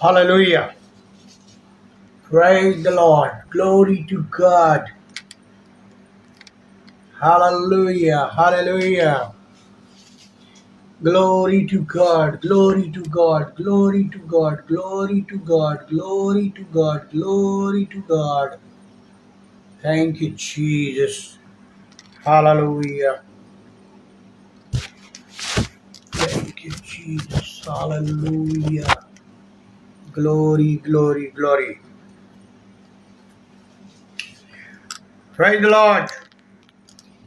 Hallelujah. Praise the Lord. Glory to God. Hallelujah. Hallelujah. Glory to God. Glory to God. Glory to God. Glory to God. Glory to God. Glory to God. Thank you, Jesus. Hallelujah. Thank you, Jesus. Hallelujah. Glory, glory, glory. Praise the Lord.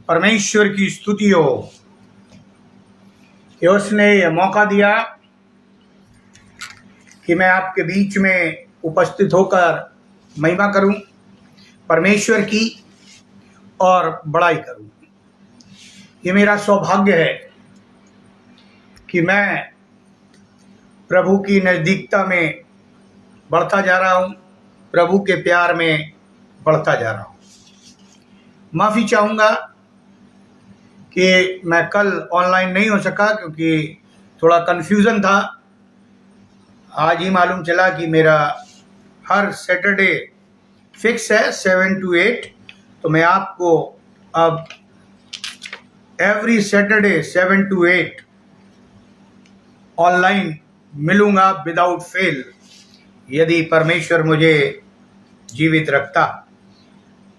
परमेश्वर की स्तुति हो कि उसने यह मौका दिया कि मैं आपके बीच में उपस्थित होकर महिमा करूं, परमेश्वर की और बड़ाई करूं। ये मेरा सौभाग्य है कि मैं प्रभु की नज़दीकता में बढ़ता जा रहा हूं, प्रभु के प्यार में बढ़ता जा रहा हूं। माफ़ी चाहूँगा कि मैं कल ऑनलाइन नहीं हो सका क्योंकि थोड़ा कन्फ्यूज़न था। आज ही मालूम चला कि मेरा हर सैटरडे फिक्स है 7 to 8, तो मैं आपको अब एवरी सैटरडे 7 to 8 ऑनलाइन मिलूंगा विदाउट फेल, यदि परमेश्वर मुझे जीवित रखता।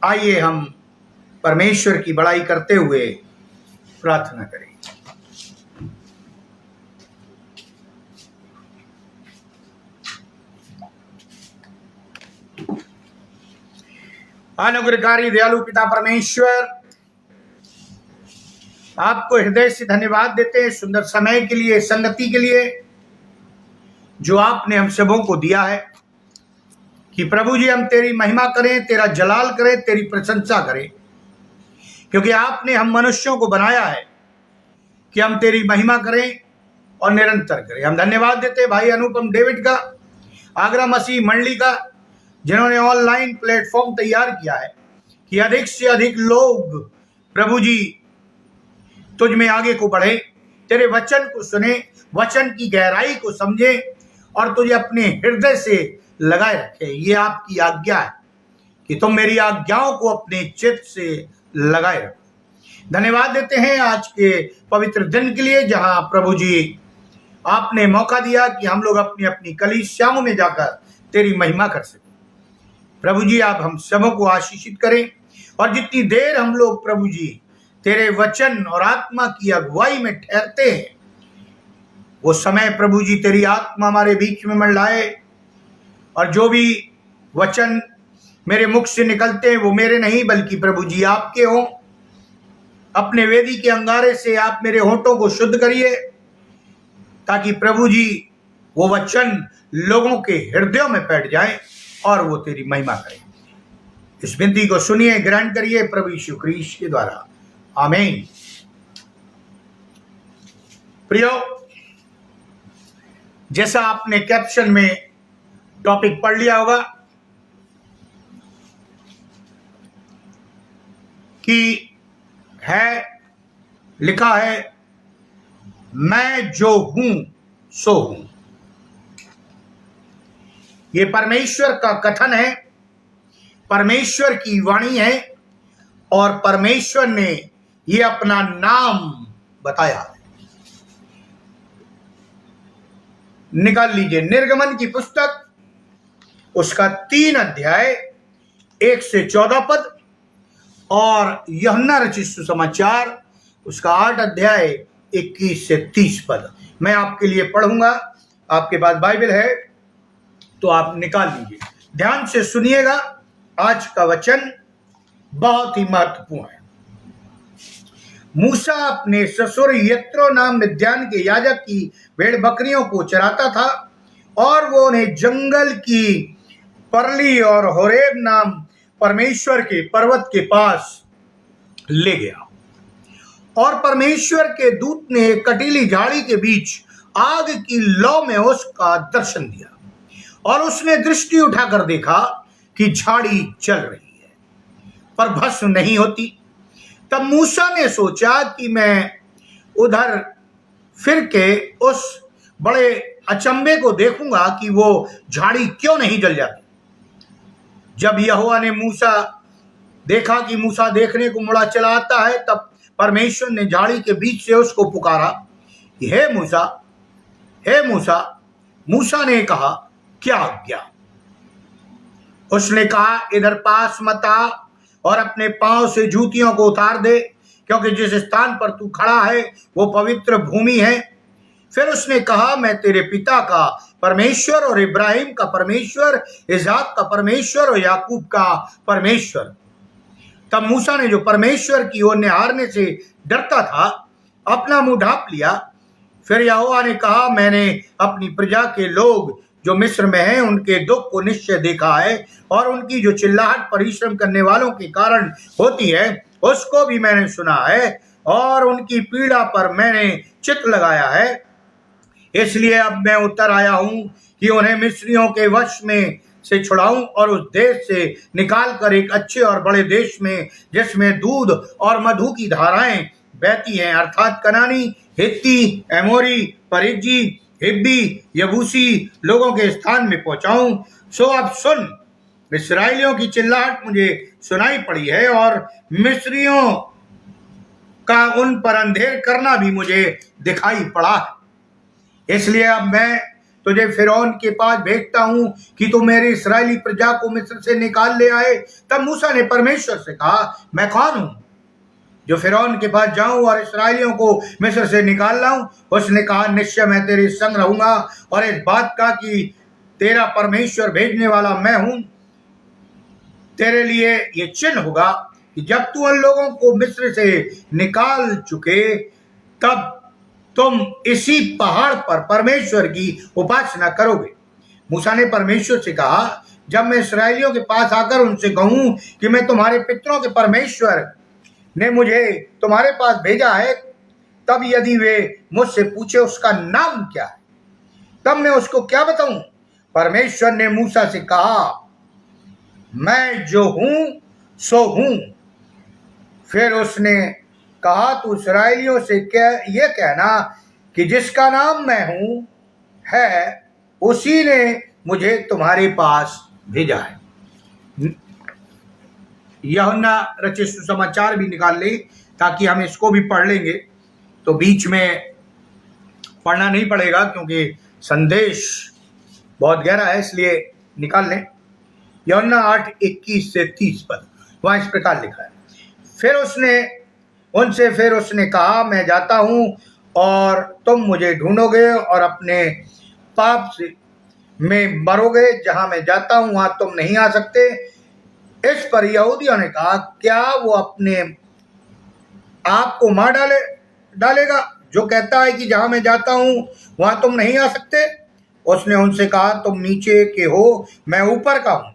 आइए हम परमेश्वर की बड़ाई करते हुए प्रार्थना करें। अनुग्रहकारी दयालु पिता परमेश्वर, आपको हृदय से धन्यवाद देते हैं सुंदर समय के लिए, संगति के लिए जो आपने हम सबों को दिया है कि प्रभु जी हम तेरी महिमा करें, तेरा जलाल करें, तेरी प्रशंसा करें, क्योंकि आपने हम मनुष्यों को बनाया है कि हम तेरी महिमा करें और निरंतर करें। हम धन्यवाद देते हैं भाई अनुपम डेविड का, आगरा मसीह मंडली का, जिन्होंने ऑनलाइन प्लेटफॉर्म तैयार किया है कि अधिक से अधिक लोग प्रभु जी तुझ में आगे को बढ़े, तेरे वचन को सुने, वचन की गहराई को समझे और तुझे अपने हृदय से लगाए रखे। ये आपकी आज्ञा है कि तुम मेरी आज्ञाओं को अपने चित्त से लगाए रखो। धन्यवाद देते हैं आज के पवित्र दिन के लिए, जहां प्रभु जी आपने मौका दिया कि हम लोग अपनी अपनी कलीसियाओं में जाकर तेरी महिमा कर सकें। प्रभु जी आप हम सबों को आशीषित करें और जितनी देर हम लोग प्रभु जी तेरे वचन और आत्मा की अगुवाई में ठहरते हैं, वो समय प्रभु जी तेरी आत्मा हमारे बीच में मंडलाए और जो भी वचन मेरे मुख से निकलते हैं वो मेरे नहीं बल्कि प्रभु जी आपके हों। अपने वेदी के अंगारे से आप मेरे होठों को शुद्ध करिए ताकि प्रभु जी वो वचन लोगों के हृदयों में बैठ जाए और वो तेरी महिमा करें। इस विनती को सुनिए, ग्रहण करिए प्रभु यीशु ख्रीस्त के द्वारा, आमीन। प्रियो, जैसा आपने कैप्शन में टॉपिक पढ़ लिया होगा कि है लिखा है मैं जो हूं सो हूं। ये परमेश्वर का कथन है, परमेश्वर की वाणी है और परमेश्वर ने ये अपना नाम बताया। निकाल लीजिए निर्गमन की पुस्तक, उसका 3 अध्याय 1 से 14 पद और यूहन्ना रचित सुसमाचार उसका 8 अध्याय 21 से 30 पद। मैं आपके लिए पढ़ूंगा, आपके पास बाइबल है तो आप निकाल लीजिए, ध्यान से सुनिएगा। आज का वचन बहुत ही महत्वपूर्ण है। मूसा अपने ससुर यत्रो नाम मिद्यान के याजक की भेड़ बकरियों को चराता था और वो उन्हें जंगल की परली और होरेब नाम परमेश्वर के पर्वत के पास ले गया और परमेश्वर के दूत ने कटीली झाड़ी के बीच आग की लौ में उसका दर्शन दिया और उसने दृष्टि उठाकर देखा कि झाड़ी जल रही है पर भस्म नहीं होती तब मूसा ने सोचा कि मैं उधर फिर के उस बड़े अचंभे को देखूंगा कि वो झाड़ी क्यों नहीं जल जाती। जब यहोवा ने मूसा देखा कि मूसा देखने को मुड़ा चला आता है, तब परमेश्वर ने झाड़ी के बीच से उसको पुकारा, हे मूसा, हे मूसा। मूसा ने कहा, क्या आज्ञा? उसने कहा, इधर पास मत आ और अपने पांव से जूतियों को उतार दे, क्योंकि जिस स्थान पर तू खड़ा है वो पवित्र भूमि है। फिर उसने कहा, मैं तेरे पिता का परमेश्वर और इब्राहिम का परमेश्वर, इसहाक का परमेश्वर और याकूब का परमेश्वर। तब मूसा ने, जो परमेश्वर की ओर निहारने से डरता था, अपना मुंह ढांप लिया। फिर यहोवा ने कहा, मैंने अपनी प्रजा के लोग जो मिस्र में हैं उनके दुख को निश्चय देखा है, और उनकी जो चिल्लाहट परिश्रम करने वालों के कारण होती है उसको भी मैंने सुना है, और उनकी पीड़ा पर मैंने चित्त लगाया है। इसलिए अब मैं उतर आया हूं कि उन्हें मिस्रियों के वश में से छुड़ाऊं और उस देश से निकाल कर एक अच्छे और बड़े देश में, जिसमें दूध और मधु की धाराएं बहती हैं, अर्थात कनानी, हित्ती, एमोरी, परिज्जी, हिब्बी, यबूसी लोगों के स्थान में पहुंचाऊं। सो अब सुन, इस्राएलियों की चिल्लाहट मुझे सुनाई पड़ी है, और मिस्रियों का उन पर अंधेर करना भी मुझे दिखाई पड़ा है। इसलिए अब मैं तुझे फिरौन के पास भेजता हूं कि तू मेरी इस्राएली प्रजा को मिस्र से निकाल ले आए। तब मूसा ने परमेश्वर से कहा, मैं कौन हूं जो फिरौन के पास जाऊं और इस्राएलियों को मिस्र से निकाल लाऊं? उसने कहा, निश्चय मैं तेरे संग रहूंगा, और इस बात का कि तेरा परमेश्वर भेजने वाला मैं हूं, तेरे लिए ये चिन्ह होगा कि जब तू उन लोगों को मिस्र से निकाल चुके, तब तुम इसी पहाड़ पर परमेश्वर की उपासना करोगे। मूसा ने परमेश्वर से कहा, जब मैं इस्राएलियों के पास आकर उनसे कहूं कि मैं तुम्हारे पितरों के परमेश्वर ने मुझे तुम्हारे पास भेजा है, तब यदि वे मुझसे पूछे उसका नाम क्या है, तब मैं उसको क्या बताऊं? परमेश्वर ने मूसा से कहा, मैं जो हूं सो हूं। फिर उसने कहा, तू इस्राएलियों से ये कहना कि जिसका नाम मैं हूं है, उसी ने मुझे तुम्हारे पास भेजा है। यूहन्ना रचित सुसमाचार भी निकाल ले, ताकि हम इसको भी पढ़ लेंगे, तो बीच में पढ़ना नहीं पड़ेगा क्योंकि संदेश बहुत गहरा है, इसलिए निकाल लें। यूहन्ना 8:21 से 30 पद, वहां इस प्रकार लिखा है, फिर उसने कहा, मैं जाता हूं और तुम मुझे ढूंढोगे और अपने पाप से में मरोगे। जहां मैं जाता हूं वहां तुम नहीं आ सकते। इस पर यहूदियों ने कहा, क्या वो अपने आप को मार डालेगा जो कहता है कि जहां मैं जाता हूं वहां तुम नहीं आ सकते? उसने उनसे कहा, तुम नीचे के हो, मैं ऊपर का हूं।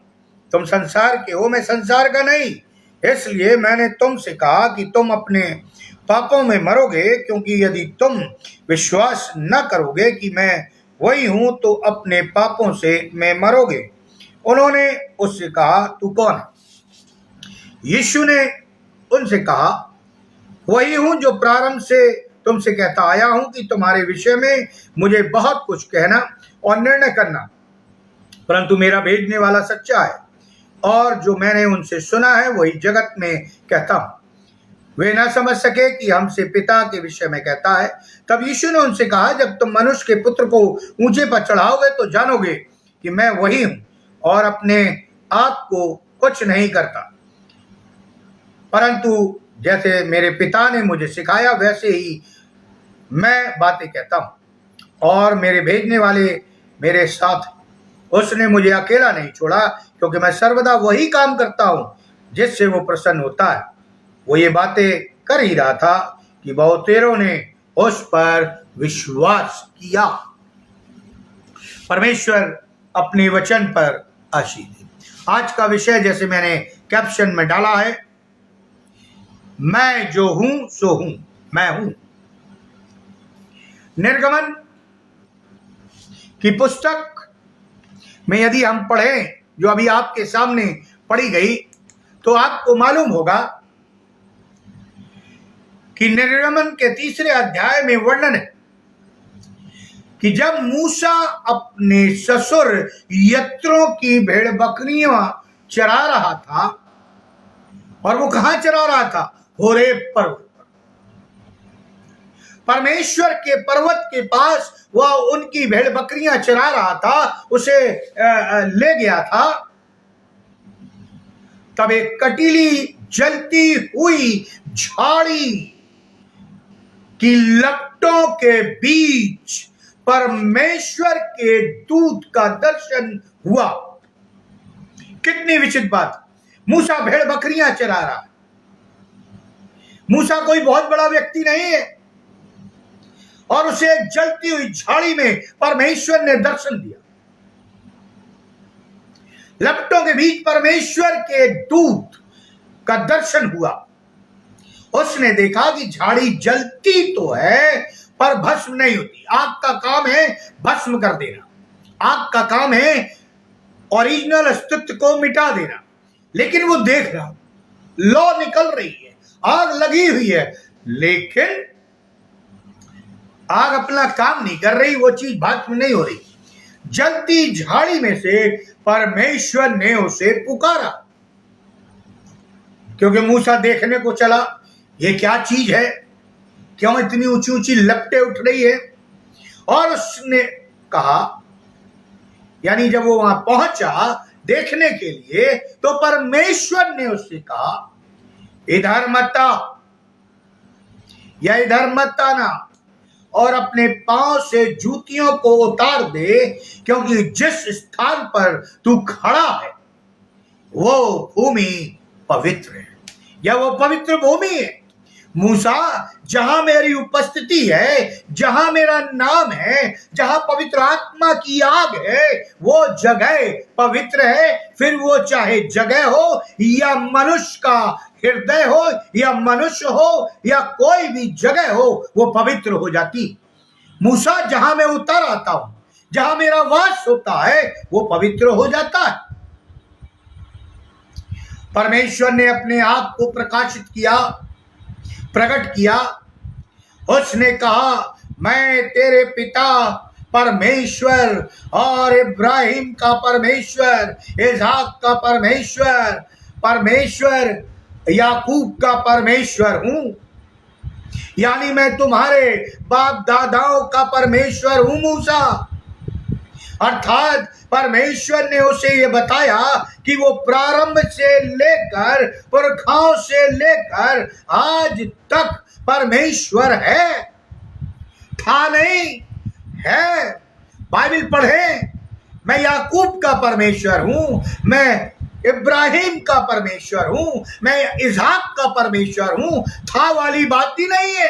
तुम संसार के हो, मैं संसार का नहीं। इसलिए मैंने तुमसे कहा कि तुम अपने पापों में मरोगे, क्योंकि यदि तुम विश्वास न करोगे कि मैं वही हूं तो अपने पापों से मैं मरोगे। उन्होंने उससे कहा, तू कौन है? यीशु ने उनसे कहा, वही हूं जो प्रारंभ से तुमसे कहता आया हूं कि तुम्हारे विषय में मुझे बहुत कुछ कहना और निर्णय करना, परंतु मेरा भेजने वाला सच्चा है, और जो मैंने उनसे सुना है वही जगत में कहता हूं। वे न समझ सके कि हमसे पिता के विषय में कहता है। तब यीशु ने उनसे कहा, जब तुम मनुष्य के पुत्र को ऊंचे पर चढ़ाओगे तो जानोगे कि मैं वही हूं, और अपने आप को कुछ नहीं करता, परंतु जैसे मेरे पिता ने मुझे सिखाया वैसे ही मैं बातें कहता हूं, और मेरे भेजने वाले मेरे साथ। उसने मुझे अकेला नहीं छोड़ा, क्योंकि मैं सर्वदा वही काम करता हूं जिससे वो प्रसन्न होता है। वो ये बातें कर ही रहा था कि बहुतेरों ने उस पर विश्वास किया। परमेश्वर अपने वचन पर आशीष दे। आज का विषय जैसे मैंने कैप्शन में डाला है, मैं जो हूं सो हूं, मैं हूं। निर्गमन की पुस्तक में यदि हम पढ़ें, जो अभी आपके सामने पढ़ी गई, तो आपको मालूम होगा कि निर्गमन के 3 अध्याय में वर्णन है कि जब मूसा अपने ससुर यत्रो की भेड़ बकरियां चरा रहा था, और वो कहां चरा रहा था? होरेब पर्वत पर। परमेश्वर के पर्वत के पास वह उनकी भेड़ बकरियां चरा रहा था, उसे ले गया था। तब एक कटीली जलती हुई झाड़ी की लपटों के बीच परमेश्वर के दूत का दर्शन हुआ। कितनी विचित्र बात! मूसा भेड़ बकरियां चरा रहा है। मूसा कोई बहुत बड़ा व्यक्ति नहीं है, और उसे एक जलती हुई झाड़ी में परमेश्वर ने दर्शन दिया। लपटों के बीच परमेश्वर के दूत का दर्शन हुआ। उसने देखा कि झाड़ी जलती तो है पर भस्म नहीं होती। आग का काम है भस्म कर देना, आग का काम है ओरिजिनल अस्तित्व को मिटा देना। लेकिन वो देख रहा, लौ निकल रही है, आग लगी हुई है, लेकिन आग अपना काम नहीं कर रही, वो चीज भस्म नहीं हो रही। जलती झाड़ी में से परमेश्वर ने उसे पुकारा, क्योंकि मूसा देखने को चला ये क्या चीज है, क्यों इतनी ऊंची ऊंची लपटें उठ रही है। और उसने कहा, यानी जब वो वहां पहुंचा देखने के लिए, तो परमेश्वर ने उससे कहा, इधर मत आ, या इधर मत आना, और अपने पांव से जूतियों को उतार दे, क्योंकि जिस स्थान पर तू खड़ा है वो भूमि पवित्र है, या वो पवित्र भूमि है। मूसा, जहां मेरी उपस्थिति है, जहां मेरा नाम है, जहां पवित्र आत्मा की आग है, वो जगह पवित्र है। फिर वो चाहे जगह हो या मनुष्य का हृदय हो, या मनुष्य हो, या कोई भी जगह हो, वो पवित्र हो जाती। मूसा, जहां मैं उतर आता हूं, जहां मेरा वास होता है, वो पवित्र हो जाता है। परमेश्वर ने अपने आप को प्रकाशित किया, प्रकट किया। उसने कहा, मैं तेरे पिता परमेश्वर और इब्राहिम का परमेश्वर, इसहाक का परमेश्वर, परमेश्वर याकूब का परमेश्वर हूं। यानी मैं तुम्हारे बाप दादाओं का परमेश्वर हूं मूसा। अर्थात परमेश्वर ने उसे ये बताया कि वो प्रारंभ से लेकर, पुरखाओं से लेकर आज तक परमेश्वर है। था नहीं, है। बाइबल पढ़ें, मैं याकूब का परमेश्वर हूं, मैं इब्राहिम का परमेश्वर हूं, मैं इसहाक का परमेश्वर हूं। था वाली बात ही नहीं है।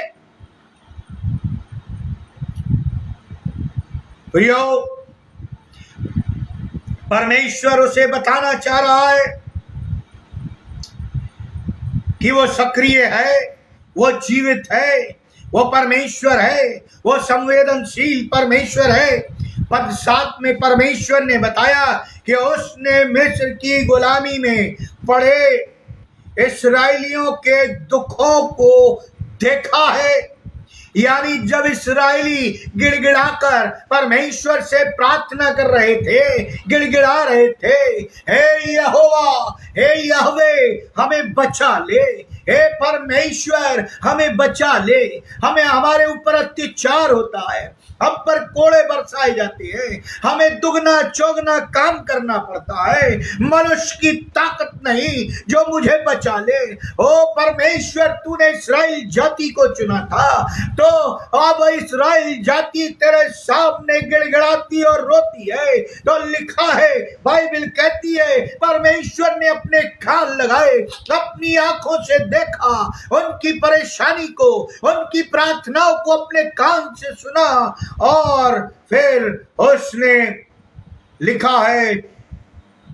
प्रियो, परमेश्वर उसे बताना चाह रहा है कि वो सक्रिय है, वो जीवित है, वो परमेश्वर है, वो संवेदनशील परमेश्वर है। पद 7 में परमेश्वर ने बताया कि उसने मिस्र की गुलामी में पड़े इस्राएलियों के दुखों को देखा है। यानी जब इस्राएली गिड़गिड़ाकर परमेश्वर से प्रार्थना कर रहे थे, गिड़गिड़ा रहे थे, हे यहोवा, हे यहोवे, हमें बचा ले, हे परमेश्वर हमें बचा ले, हमें, हमारे ऊपर अत्याचार होता है, हम पर कोड़े बरसाए जाते हैं, हमें दुगना चौगना काम करना पड़ता है, मनुष्य की ताकत नहीं जो मुझे बचा ले। ओ परमेश्वर, तूने इस्राएल जाति को चुना था, तो अब इस्राएल जाति तेरे सामने गिड़गिड़ाती और रोती है। तो लिखा है, बाइबल कहती है, परमेश्वर ने अपने कान लगाए, अपनी आंखों से देखा, उनकी परेशानी को, उनकी प्रार्थनाओं को अपने कान से सुना, और फिर उसने, लिखा है,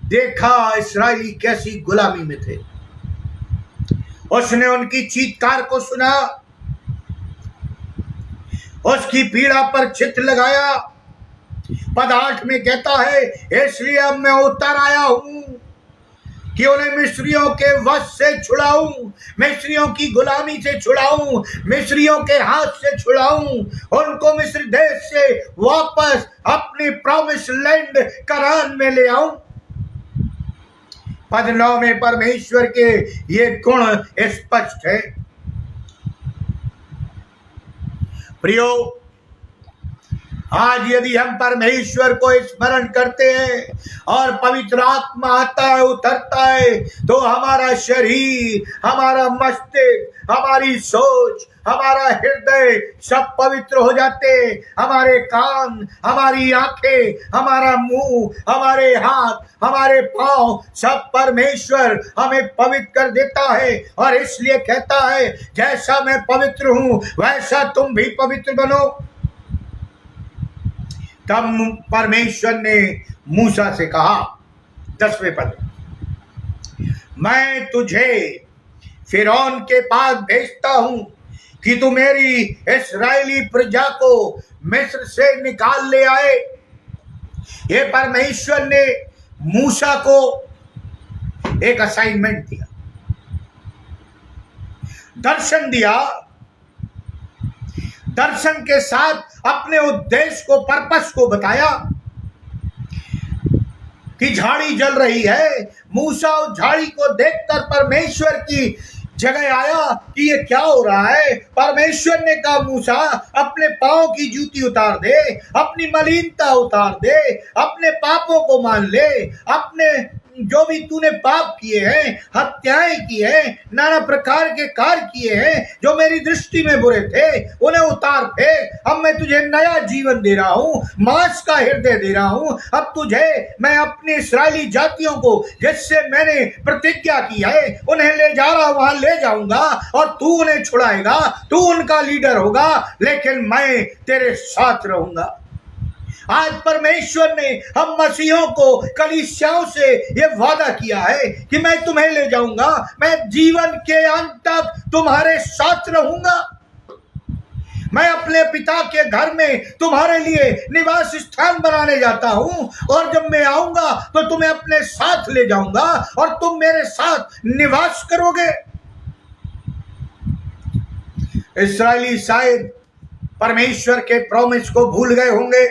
देखा इस्राएली कैसी गुलामी में थे। उसने उनकी चीत्कार को सुना, उसकी पीड़ा पर चित्त लगाया। पद 8 में कहता है, इसलिए अब मैं उतर आया हूं कि उन्हें मिस्रियों के वश से छुड़ाऊं, मिस्रियों की गुलामी से छुड़ाऊं, मिस्रियों के हाथ से छुड़ाऊं, उनको मिस्र देश से वापस अपनी प्रॉमिस लैंड करान में ले आऊं। पद 9 में परमेश्वर के ये गुण स्पष्ट है। प्रियो, आज यदि हम परमेश्वर को स्मरण करते हैं और पवित्र आत्मा आता है, उतरता है, तो हमारा शरीर, हमारा मस्तिष्क, हमारी सोच, हमारा हृदय सब पवित्र हो जाते। हमारे कान, हमारी आंखें, हमारा मुंह, हमारे हाथ, हमारे पांव, सब परमेश्वर हमें पवित्र कर देता है। और इसलिए कहता है, जैसा मैं पवित्र हूं वैसा तुम भी पवित्र बनो। तब परमेश्वर ने मूसा से कहा, 10वें पद, मैं तुझे फिरौन के पास भेजता हूं कि तू मेरी इस्राएली प्रजा को मिस्र से निकाल ले आए। ये परमेश्वर ने मूसा को एक असाइनमेंट दिया, दर्शन दिया। दर्शन के साथ अपने उद्देश्य को, पर्पस को बताया कि झाड़ी जल रही है। मूसा उस झाड़ी को देखकर परमेश्वर की जगह आया कि ये क्या हो रहा है। परमेश्वर ने कहा, मूसा अपने पांव की जूती उतार दे, अपनी मलिनता उतार दे, अपने पापों को मान ले, अपने जो भी तूने पाप किए हैं, हत्याएं की हैं, नाना प्रकार के कार्य किए हैं जो मेरी दृष्टि में बुरे थे, उन्हें उतार फेंक। अब मैं तुझे नया जीवन दे रहा हूं, मांस का हृदय दे रहा हूं। अब तुझे मैं अपनी इस्राएली जातियों को जिससे मैंने प्रतिज्ञा की है उन्हें ले जा रहा, वहां ले जाऊंगा और तू उन्हें छुड़ाएगा, तू उनका लीडर होगा, लेकिन मैं तेरे साथ रहूंगा। आज परमेश्वर ने हम मसीहों को, कलीसियाओं से ये वादा किया है कि मैं तुम्हें ले जाऊंगा, मैं जीवन के अंत तक तुम्हारे साथ रहूंगा, मैं अपने पिता के घर में तुम्हारे लिए निवास स्थान बनाने जाता हूं, और जब मैं आऊंगा तो तुम्हें अपने साथ ले जाऊंगा और तुम मेरे साथ निवास करोगे। इस्राएली शायद परमेश्वर के प्रॉमिस को भूल गए होंगे,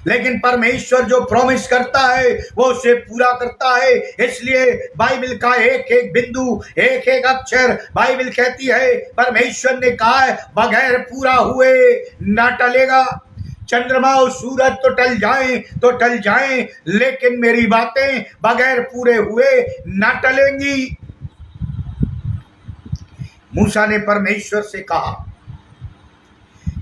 लेकिन परमेश्वर जो प्रॉमिस करता है वो उसे पूरा करता है। इसलिए बाइबल का एक एक बिंदु, एक एक अक्षर, बाइबल कहती है, परमेश्वर ने कहा है, बगैर पूरा हुए ना टलेगा। चंद्रमा और सूरज तो टल जाएं, लेकिन मेरी बातें बगैर पूरे हुए ना टलेंगी। मूसा ने परमेश्वर से कहा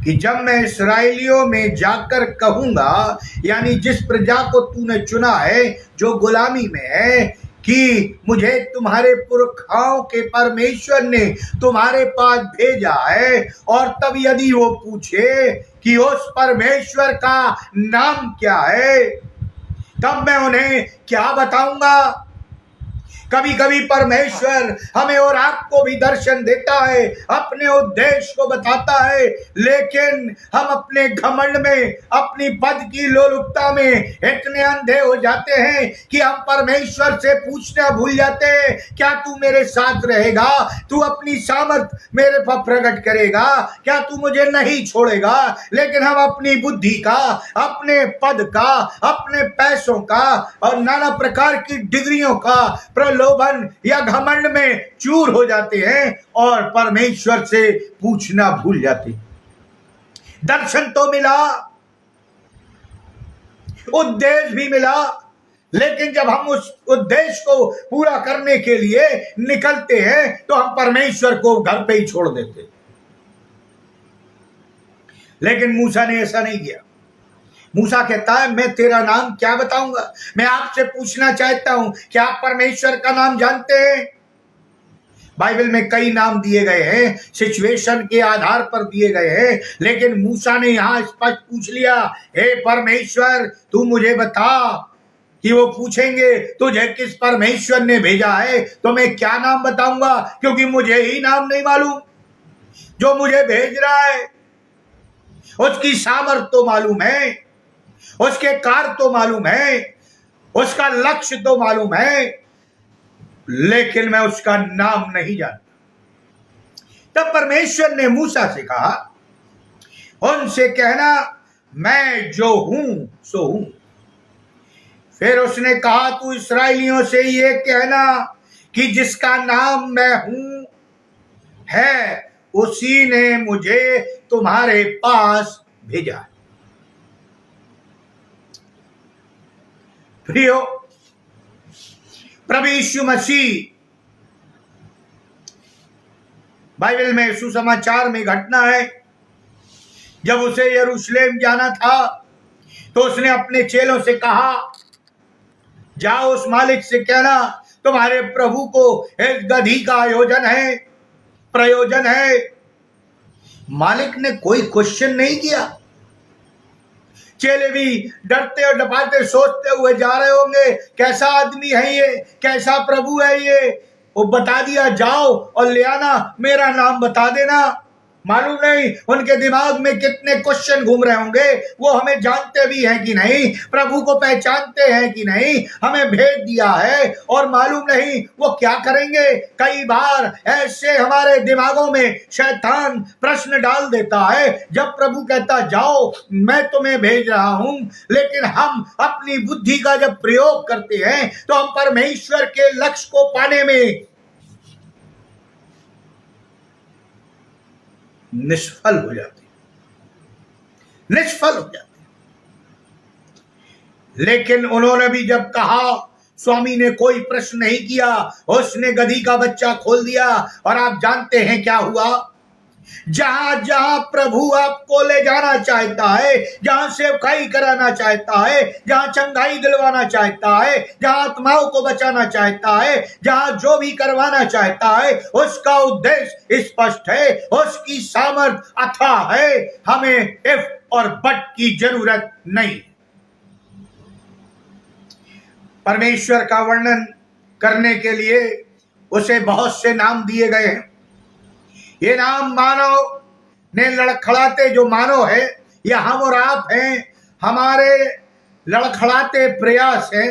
कि जब मैं इस्राएलियों में जाकर कहूंगा, यानी जिस प्रजा को तूने चुना है जो गुलामी में है, कि मुझे तुम्हारे पुरखाओं के परमेश्वर ने तुम्हारे पास भेजा है, और तब यदि वो पूछे कि उस परमेश्वर का नाम क्या है, तब मैं उन्हें क्या बताऊंगा। कभी कभी परमेश्वर हमें और आपको भी दर्शन देता है, अपने उद्देश्य को बताता है, लेकिन हम अपने घमंड में, अपनी पद की लोलुपता में इतने अंधे हो जाते हैं कि हम परमेश्वर से पूछना भूल जाते हैं, क्या तू मेरे साथ रहेगा, तू अपनी सामर्थ मेरे पर प्रकट करेगा, क्या तू मुझे नहीं छोड़ेगा। लेकिन हम अपनी बुद्धि का, अपने पद का, अपने पैसों का और नाना प्रकार की डिग्रियों का प्रलोभन या घमंड में चूर हो जाते हैं और परमेश्वर से पूछना भूल जाते। दर्शन तो मिला, उद्देश्य भी मिला, लेकिन जब हम उस उद्देश्य को पूरा करने के लिए निकलते हैं तो हम परमेश्वर को घर पे ही छोड़ देते। लेकिन मूसा ने ऐसा नहीं किया। मूसा कहता है, मैं तेरा नाम क्या बताऊंगा। मैं आपसे पूछना चाहता हूं, क्या आप परमेश्वर का नाम जानते हैं। बाइबल में कई नाम दिए गए हैं, सिचुएशन के आधार पर दिए गए हैं, लेकिन मूसा ने यहां स्पष्ट पूछ लिया, हे परमेश्वर तू मुझे बता। कि वो पूछेंगे तुझे किस परमेश्वर ने भेजा है, तो मैं क्या नाम बताऊंगा, क्योंकि मुझे ही नाम नहीं मालूम। जो मुझे भेज रहा है उसकी सामर्थ तो मालूम है, उसके कार्य तो मालूम है, उसका लक्ष्य तो मालूम है, लेकिन मैं उसका नाम नहीं जानता। तब परमेश्वर ने मूसा से कहा, उनसे कहना मैं जो हूं सो हूं। फिर उसने कहा, तू इस्राएलियों से ये कहना कि जिसका नाम मैं हूं है, उसी ने मुझे तुम्हारे पास भेजा। प्रियो, प्रभु यीशु मसीह, बाइबल में सुसमाचार में घटना है, जब उसे यरूशलेम जाना था तो उसने अपने चेलों से कहा, जाओ उस मालिक से कहना तुम्हारे प्रभु को एक गधी का प्रयोजन है। मालिक ने कोई क्वेश्चन नहीं किया। चेले भी डरते और डपाते सोचते हुए जा रहे होंगे, कैसा आदमी है ये, कैसा प्रभु है ये। वो बता दिया, जाओ और ले आना, मेरा नाम बता देना। मालूम नहीं उनके दिमाग में कितने क्वेश्चन घूम रहे होंगे। वो हमें जानते भी हैं कि नहीं, प्रभु को पहचानते हैं कि नहीं, हमें भेज दिया है और मालूम नहीं वो क्या करेंगे। कई बार ऐसे हमारे दिमागों में शैतान प्रश्न डाल देता है, जब प्रभु कहता जाओ मैं तुम्हें भेज रहा हूं, लेकिन हम अपनी बुद्धि का जब प्रयोग करते हैं तो हम परमेश्वर के लक्ष्य को पाने में निष्फल हो जाते। लेकिन उन्होंने भी जब कहा, स्वामी ने कोई प्रश्न नहीं किया, उसने गधी का बच्चा खोल दिया और आप जानते हैं क्या हुआ। जहां जहां प्रभु आपको ले जाना चाहता है, जहां सेवकाई कराना चाहता है, जहां चंगाई दिलवाना चाहता है, जहां आत्माओं को बचाना चाहता है, जहां जो भी करवाना चाहता है, उसका उद्देश्य स्पष्ट है, उसकी सामर्थ अथाह है। हमें इफ और बट की जरूरत नहीं। परमेश्वर का वर्णन करने के लिए उसे बहुत से नाम दिए गए हैं। ये नाम मानव ने लड़खड़ाते, जो मानव है या हम और आप हैं, हमारे लड़खड़ाते प्रयास है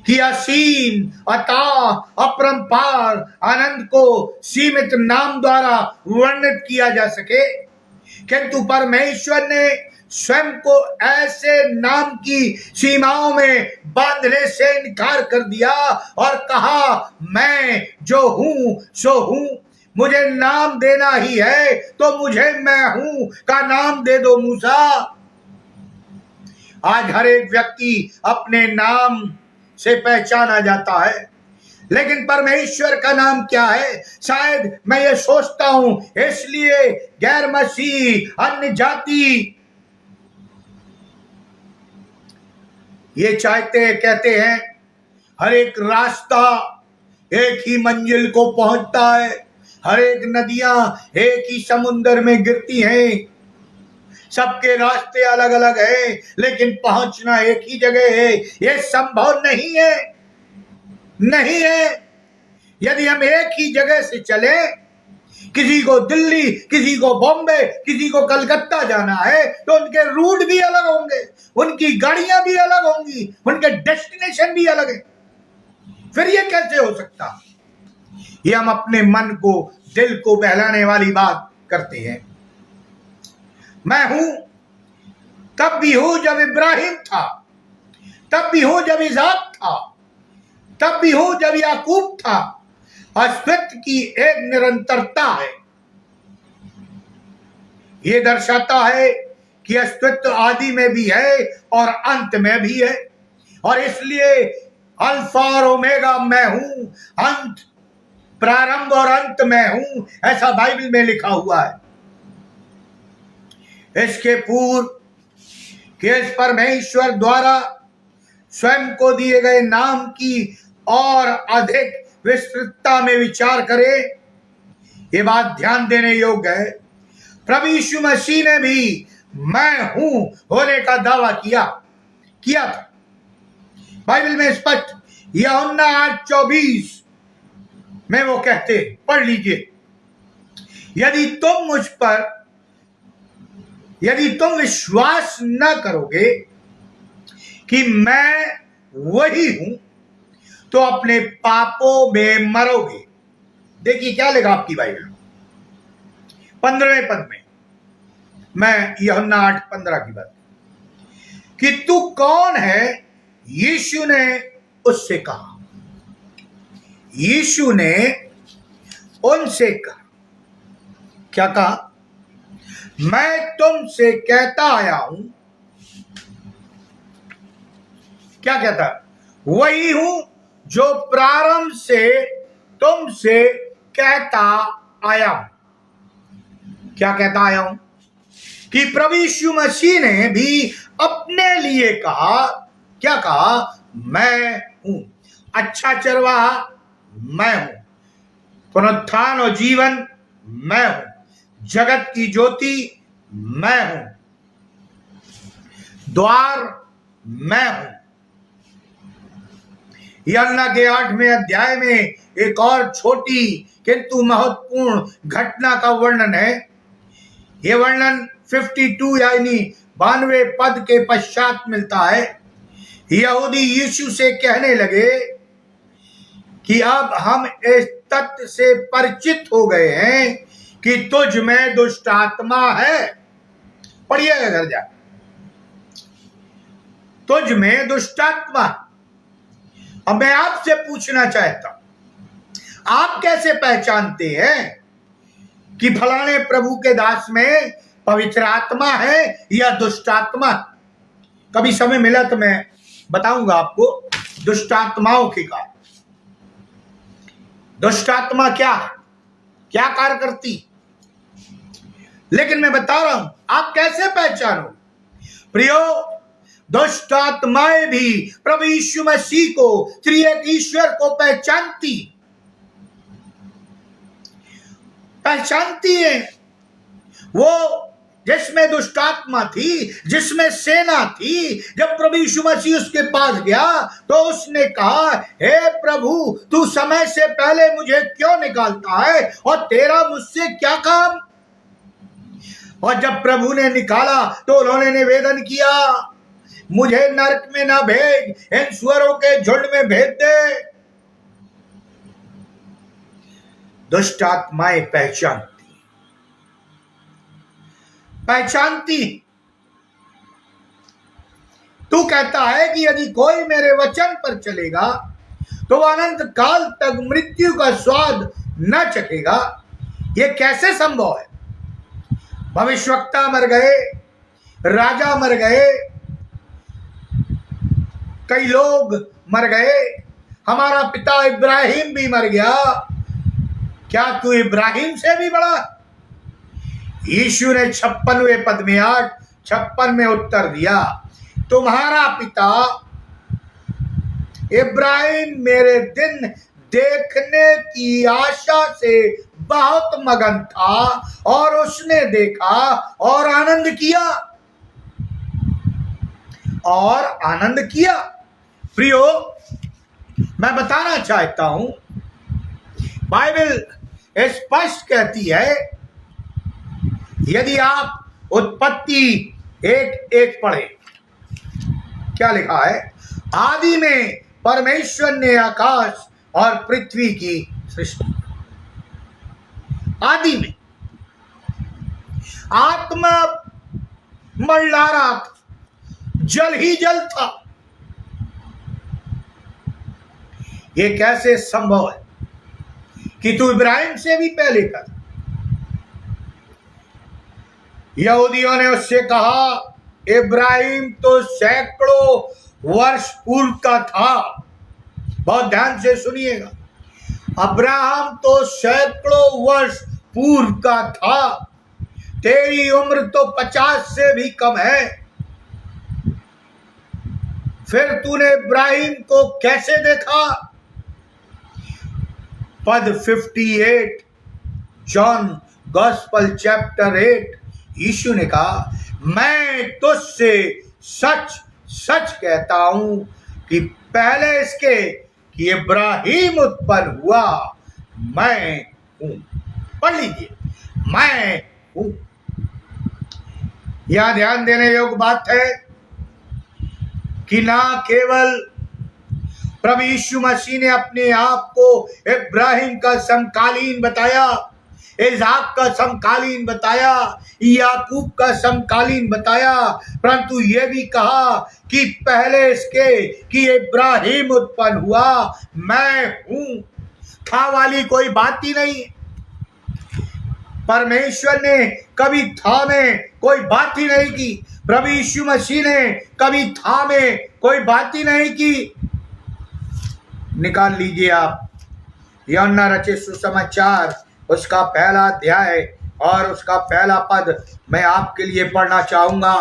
कि असीम, अथाह, अपरंपार आनंद को सीमित नाम द्वारा वर्णित किया जा सके। किंतु परमेश्वर ने स्वयं को ऐसे नाम की सीमाओं में बांधने से इनकार कर दिया और कहा, मैं जो हूं सो हूं। मुझे नाम देना ही है तो मुझे मैं हूं का नाम दे दो मूसा। आज हर एक व्यक्ति अपने नाम से पहचाना जाता है, लेकिन परमेश्वर का नाम क्या है? शायद मैं ये सोचता हूं, इसलिए गैर मसीह, अन्य जाति ये कहते हैं हर एक रास्ता एक ही मंजिल को पहुंचता है, हर एक नदियां एक ही समुद्र में गिरती हैं। सबके रास्ते अलग अलग है, लेकिन पहुंचना एक ही जगह है। यह संभव नहीं है। यदि हम एक ही जगह से चले, किसी को दिल्ली, किसी को बॉम्बे, किसी को कलकत्ता जाना है, तो उनके रूट भी अलग होंगे, उनकी गाड़ियां भी अलग होंगी, उनके डेस्टिनेशन भी अलग है। फिर ये कैसे हो सकता? ये हम अपने मन को, दिल को बहलाने वाली बात करते हैं। मैं हूं तब भी हूं जब इब्राहिम था, तब भी हूं जब इसाक था, तब भी हूं जब याकूब था। अस्तित्व की एक निरंतरता है। यह दर्शाता है कि अस्तित्व आदि में भी है और अंत में भी है, और इसलिए अल्फा और ओमेगा मैं हूं, अंत, प्रारंभ और अंत मैं हूं, ऐसा बाइबल में लिखा हुआ है। इसके पूर्व कि इस परमेश्वर द्वारा स्वयं को दिए गए नाम की और अधिक विस्तृतता में विचार करें, ये बात ध्यान देने योग्य है। प्रभु यीशु मसीह ने भी मैं हूं होने का दावा किया था। बाइबल में स्पष्ट यूहन्ना 8:24 में वो कहते, पढ़ लीजिए, यदि तुम विश्वास न करोगे कि मैं वही हूं, तो अपने पापों में मरोगे। देखिए क्या लिखा आपकी बाइबल में 15वें पद में, मैं यूहन्ना 8:15 की बात कि तू कौन है। यीशु ने उससे कहा, यीशु ने उनसे कहा, क्या कहा? मैं तुमसे कहता आया हूं। क्या कहता? वही हूं जो प्रारंभ से तुमसे कहता आया हूं। क्या कहता आया हूं? कि प्रभु यीशु मसीह ने भी अपने लिए कहा, क्या कहा? मैं हूं अच्छा चरवाहा, मैं हूं पुनरुत्थान और जीवन, मैं हूं जगत की ज्योति, मैं हूं द्वार, मैं हूं। यूहन्ना के 8वें अध्याय में एक और छोटी किंतु महत्वपूर्ण घटना का वर्णन है। यह वर्णन 52 यानी 92 पद के पश्चात मिलता है। यहूदी यीशु से कहने लगे कि अब हम इस तथ्य से परिचित हो गए हैं कि तुझ में दुष्ट आत्मा है। पढ़िए घर जा, तुझ में दुष्ट आत्मा। अब मैं आपसे पूछना चाहता हूं, आप कैसे पहचानते हैं कि फलाने प्रभु के दास में पवित्र आत्मा है या दुष्ट आत्मा? कभी समय मिला तो मैं बताऊंगा आपको दुष्ट आत्माओं के कारण। दुष्ट आत्मा क्या है, क्या कार्य करती, लेकिन मैं बता रहा हूं आप कैसे पहचानो। प्रियो, दुष्ट आत्माएं भी प्रभु यीशु मसीह को, त्रिएक ईश्वर को पहचानती है। वो जिसमें दुष्ट आत्मा थी, जिसमें सेना थी, जब प्रभु यीशु मसीह उसके पास गया तो उसने कहा, हे प्रभु, तू समय से पहले मुझे क्यों निकालता है और तेरा मुझसे क्या काम? और जब प्रभु ने निकाला तो उन्होंने निवेदन किया, मुझे नरक में ना भेज, इन सुअरों के झुंड में भेज दे। दुष्ट आत्माएं पहचानती। तू कहता है कि यदि कोई मेरे वचन पर चलेगा तो अनंत काल तक मृत्यु का स्वाद न चखेगा। यह कैसे संभव है? भविष्यवक्ता मर गए, राजा मर गए, कई लोग मर गए, हमारा पिता इब्राहिम भी मर गया। क्या तू इब्राहिम से भी बड़ा? यीशु ने 56वें पद में 8:56 में उत्तर दिया, तुम्हारा पिता इब्राहिम मेरे दिन देखने की आशा से बहुत मगन था और उसने देखा और आनंद किया। प्रियो, मैं बताना चाहता हूं, बाइबल स्पष्ट कहती है, यदि आप उत्पत्ति 1:1 पढ़े, क्या लिखा है? आदि में परमेश्वर ने आकाश और पृथ्वी की सृष्टि। आदि में आत्मा मंडरा था, जल ही जल था। यह कैसे संभव है कि तू इब्राहिम से भी पहले कर? यहूदियों ने उससे कहा, इब्राहिम तो सैकड़ों वर्ष पूर्व का था। बहुत ध्यान से सुनिएगा, अब्राहम तो सैकड़ों वर्ष पूर्व का था, तेरी उम्र तो 50 से भी कम है, फिर तूने इब्राहिम को कैसे देखा? पद 58 जॉन गॉस्पल चैप्टर 8, यीशु ने कहा, मैं तुझसे सच सच कहता हूं कि पहले इसके कि इब्राहिम उत्पन्न हुआ, मैं हूं। पढ़ लीजिए, मैं हूं। यह ध्यान देने योग्य बात है कि ना केवल प्रभु यीशु मसीह ने अपने आप को इब्राहिम का समकालीन बताया, इज़हाक का समकालीन बताया, याकूब का समकालीन बताया, परंतु ये भी कहा कि पहले इसके कि इब्राहिम उत्पन्न हुआ, मैं हूं। था वाली कोई बात ही नहीं। परमेश्वर ने कभी था में कोई बात ही नहीं की। प्रभु यीशु मसीह ने कभी था में कोई बात ही नहीं की। निकाल लीजिए आप यूहन्ना रचित सुसमाचार उसका पहला अध्याय और उसका पहला पद मैं आपके लिए पढ़ना चाहूंगा।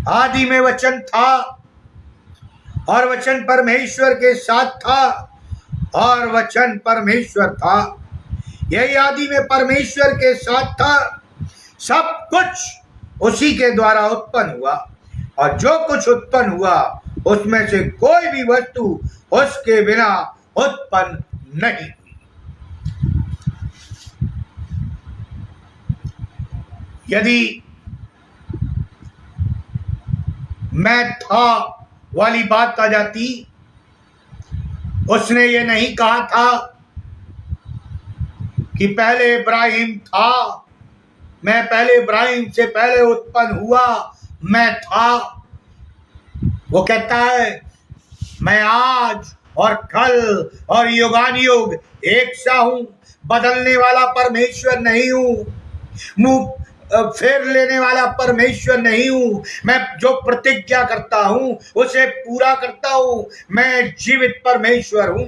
आदि में वचन था और वचन परमेश्वर के साथ था और वचन परमेश्वर था। यही आदि में परमेश्वर के साथ था। सब कुछ उसी के द्वारा उत्पन्न हुआ और जो कुछ उत्पन्न हुआ उसमें से कोई भी वस्तु उसके बिना उत्पन्न नहीं हुई। यदि मैं था वाली बात आ जाती, उसने ये नहीं कहा था कि पहले इब्राहिम था, मैं पहले इब्राहिम से पहले उत्पन्न हुआ, मैं था। वो कहता है मैं आज और कल और युगानुयुग एक सा हूं, बदलने वाला परमेश्वर नहीं हूं, मुंह फेर लेने वाला परमेश्वर नहीं हूं। मैं जो प्रतिज्ञा करता हूं उसे पूरा करता हूं। मैं जीवित परमेश्वर हूं,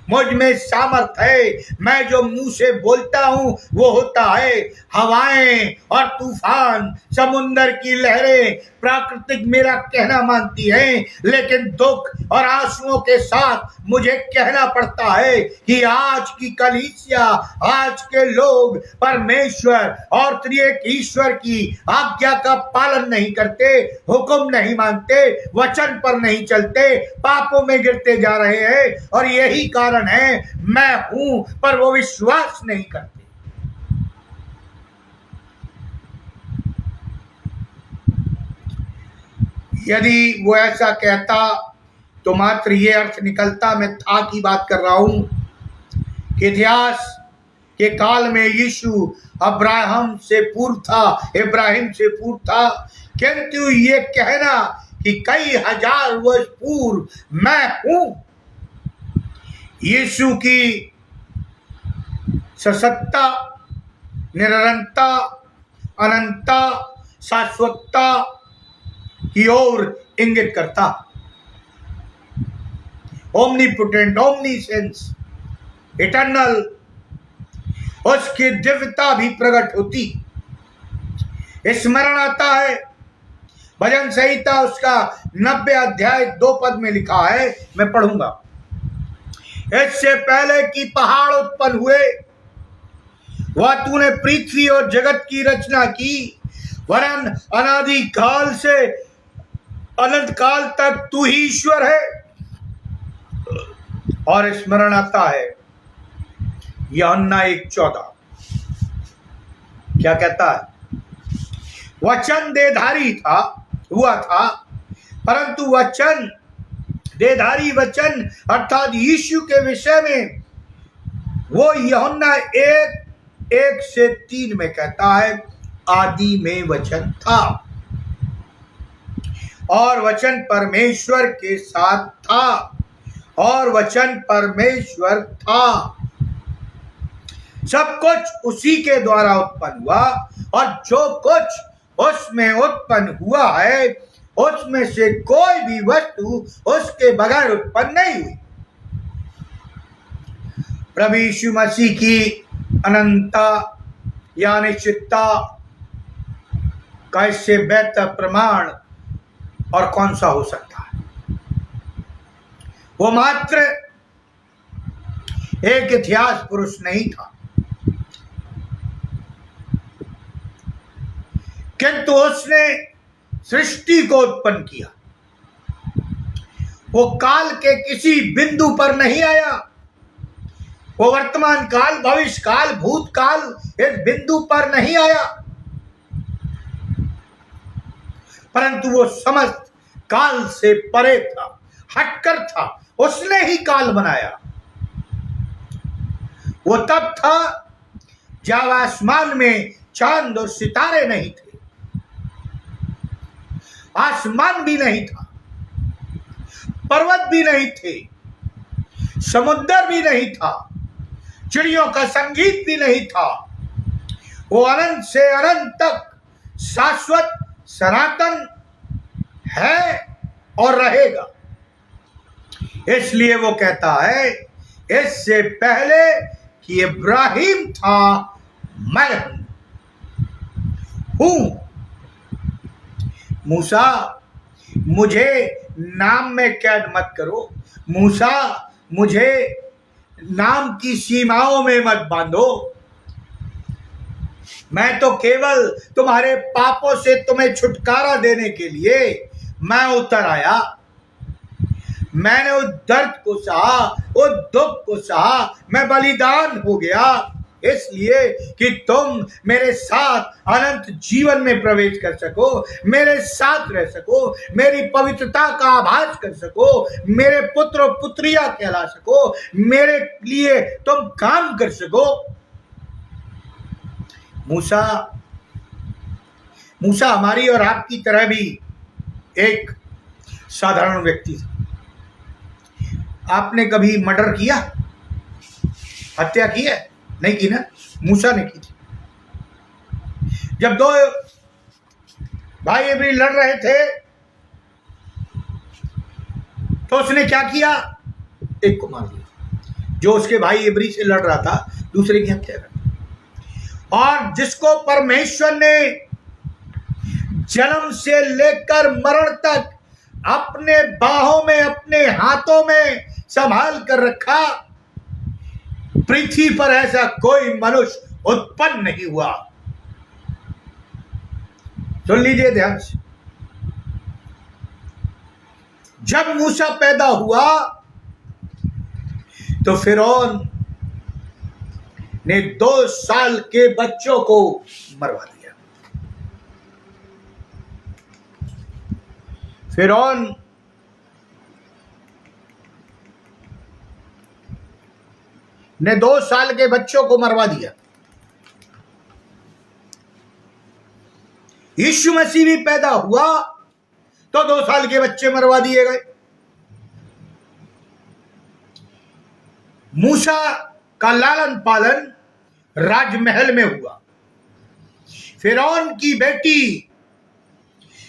मुझ में सामर्थ है। मैं जो मुंह से बोलता हूं वो होता है। हवाएं और तूफान, समुंदर की लहरें प्राकृतिक मेरा कहना मानती हैं, लेकिन दुख और आंसुओं के साथ मुझे कहना पड़ता है कि आज की कलीसिया, आज के लोग परमेश्वर और त्रिएक ईश्वर की आज्ञा का पालन नहीं करते, हुक्म नहीं मानते, वचन पर नहीं चलते, पापों में गिरते जा रहे हैं। और यही कारण है मैं हूं पर वो विश्वास नहीं करते। यदि वो ऐसा कहता तो मात्र ये अर्थ निकलता, मैं था की बात कर रहा हूं कि इतिहास के काल में यीशु इब्राहिम से पूर्व था, किंतु ये कहना कि कई हजार वर्ष पूर्व मैं हूं। यीशु की सत्ता, निरंतरता, अनंतता, शाश्वतता की ओर इंगित करता। ओमनीपोटेंट, ओमनीसेंस, इटर्नल, उसकी दिव्यता भी प्रकट होती। स्मरण आता है भजन संहिता उसका 90 अध्याय 2 पद में लिखा है, मैं पढ़ूंगा। इससे पहले कि पहाड़ उत्पन्न हुए वह तूने पृथ्वी और जगत की रचना की, वरन अनादि काल से अनंत काल तक तू ही ईश्वर है। और स्मरण आता है यूहन्ना 1:14 क्या कहता है? वचन देहधारी हुआ था, परंतु वचन देहधारी वचन अर्थात यीशु के विषय में वो यूहन्ना 1:1-3 में कहता है, आदि में वचन था और वचन परमेश्वर के साथ था और वचन परमेश्वर था। सब कुछ उसी के द्वारा उत्पन्न हुआ और जो कुछ उसमें उत्पन्न हुआ है उसमें से कोई भी वस्तु उसके बगैर उत्पन्न नहीं हुई। प्रभु यीशु मसीह की अनंतता या अनिश्चितता का इससे बेहतर प्रमाण और कौन सा हो सकता है? वो मात्र एक इतिहास पुरुष नहीं था, किंतु उसने सृष्टि को उत्पन्न किया। वो काल के किसी बिंदु पर नहीं आया, वो वर्तमान काल, भविष्य काल, भूतकाल इस बिंदु पर नहीं आया, परंतु वो समस्त काल से परे था, हटकर था, उसने ही काल बनाया। वो तब था जब आसमान में चांद और सितारे नहीं थे, आसमान भी नहीं था, पर्वत भी नहीं थे, समुद्र भी नहीं था, चिड़ियों का संगीत भी नहीं था। वो अनंत से अनंत तक शाश्वत सनातन है और रहेगा। इसलिए वो कहता है, इससे पहले कि इब्राहिम था मैं हूं। मूसा, मुझे नाम में कैद मत करो। मूसा, मुझे नाम की सीमाओं में मत बांधो। मैं तो केवल तुम्हारे पापों से तुम्हें छुटकारा देने के लिए मैं उतर आया। मैंने उस दर्द को सहा, उस दुख को सहा, मैं बलिदान हो गया इसलिए कि तुम मेरे साथ अनंत जीवन में प्रवेश कर सको, मेरे साथ रह सको, मेरी पवित्रता का आभास कर सको, मेरे पुत्र और पुत्रियां कहला सको, मेरे लिए तुम काम कर सको। मूसा हमारी और आपकी तरह भी एक साधारण व्यक्ति था। आपने कभी मर्डर किया, हत्या की है? नहीं की ना? मूसा ने की थी। जब दो भाई इब्री लड़ रहे थे तो उसने क्या किया? एक को मार दिया। जो उसके भाई इब्री से लड़ रहा था, दूसरे की हत्या कर दी। और जिसको परमेश्वर ने जन्म से लेकर मरण तक अपने बाहों में, अपने हाथों में संभाल कर रखा, पृथ्वी पर ऐसा कोई मनुष्य उत्पन्न नहीं हुआ। सुन लीजिए ध्यान से। जब मूसा पैदा हुआ तो फिरौन ने 2 साल के बच्चों को मरवा दिया। फिरौन ने 2 साल के बच्चों को मरवा दिया। यीशु मसीह भी पैदा हुआ तो 2 साल के बच्चे मरवा दिए गए। मूसा का लालन पालन राजमहल में हुआ। फिरौन की बेटी,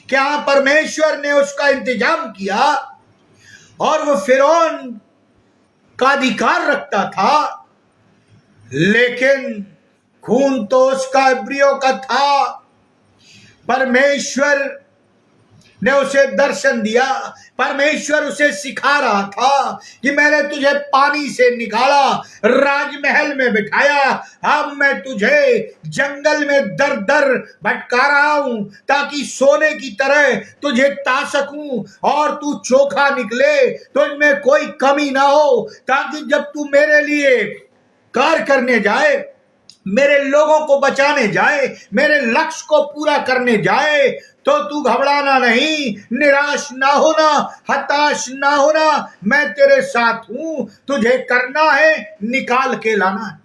क्या परमेश्वर ने उसका इंतजाम किया और वो फिरौन का अधिकार रखता था, लेकिन खून तो उसका इब्रियों का था। परमेश्वर ने उसे दर्शन दिया, परमेश्वर उसे सिखा रहा था कि मैंने तुझे पानी से निकाला, राजमहल में बिठाया, अब मैं तुझे जंगल में दर दर भटका रहा हूं ताकि सोने की तरह तुझे ता सकूं और तू चोखा निकले, तुझमें कोई कमी ना हो, ताकि जब तू मेरे लिए कार्य करने जाए, मेरे लोगों को बचाने जाए, मेरे लक्ष्य को पूरा करने जाए, तो तू घबराना नहीं, निराश ना होना, हताश ना होना। मैं तेरे साथ हूं, तुझे करना है, निकाल के लाना है।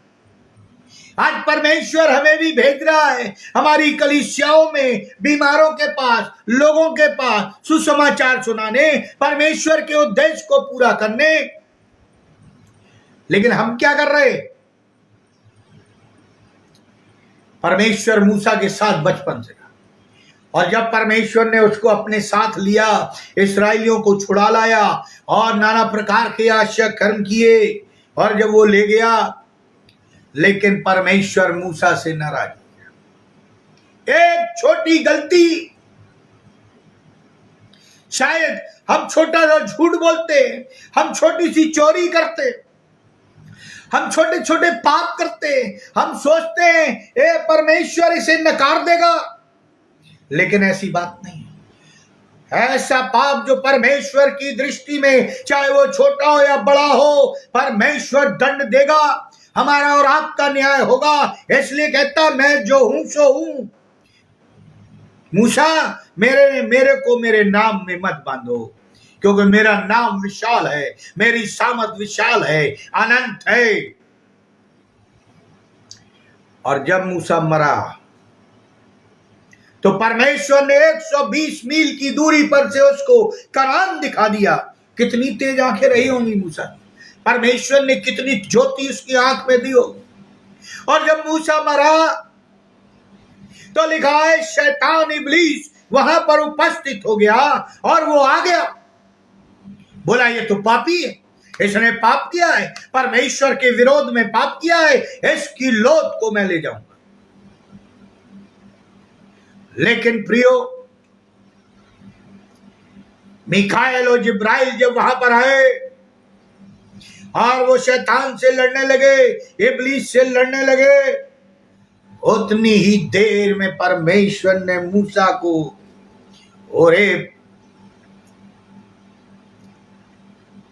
आज परमेश्वर हमें भी भेज रहा है हमारी कलीसियाओं में, बीमारों के पास, लोगों के पास सुसमाचार सुनाने, परमेश्वर के उद्देश्य को पूरा करने। लेकिन हम क्या कर रहे? परमेश्वर मूसा के साथ बचपन से, और जब परमेश्वर ने उसको अपने साथ लिया, इस्राएलियों को छुड़ा लाया और नाना प्रकार के आश्चर्य कर्म किए, और जब वो ले गया, लेकिन परमेश्वर मूसा से नाराज हो गया। एक छोटी गलती, शायद हम छोटा सा झूठ बोलते, हम छोटी सी चोरी करते, हम छोटे छोटे पाप करते, हम सोचते हैं ए परमेश्वर इसे नकार देगा, लेकिन ऐसी बात नहीं। ऐसा पाप जो परमेश्वर की दृष्टि में, चाहे वो छोटा हो या बड़ा हो, परमेश्वर दंड देगा, हमारा और आपका न्याय होगा। इसलिए कहता, मैं जो हूं सो हूं। मूसा, मेरे को मेरे नाम में मत बांधो, क्योंकि मेरा नाम विशाल है, मेरी सामत विशाल है, अनंत है। और जब मूसा मरा तो परमेश्वर ने 120 मील की दूरी पर से उसको कनान दिखा दिया। कितनी तेज आंखें रही होंगी मूसा, परमेश्वर ने कितनी ज्योति उसकी आंख में दी होगी। और जब मूसा मरा तो लिखा है शैतान इब्लीस वहां पर उपस्थित हो गया और वो आ गया, बोला ये तो पापी है, इसने पाप किया है, परमेश्वर के विरोध में पाप किया है, इसकी लौट को मैं ले जाऊंगा। लेकिन प्रियो, मिखाएल और जिब्राइल जब वहां पर आए और वो शैतान से लड़ने लगे, इब्लीस से लड़ने लगे, उतनी ही देर में परमेश्वर ने मूसा को ओरेब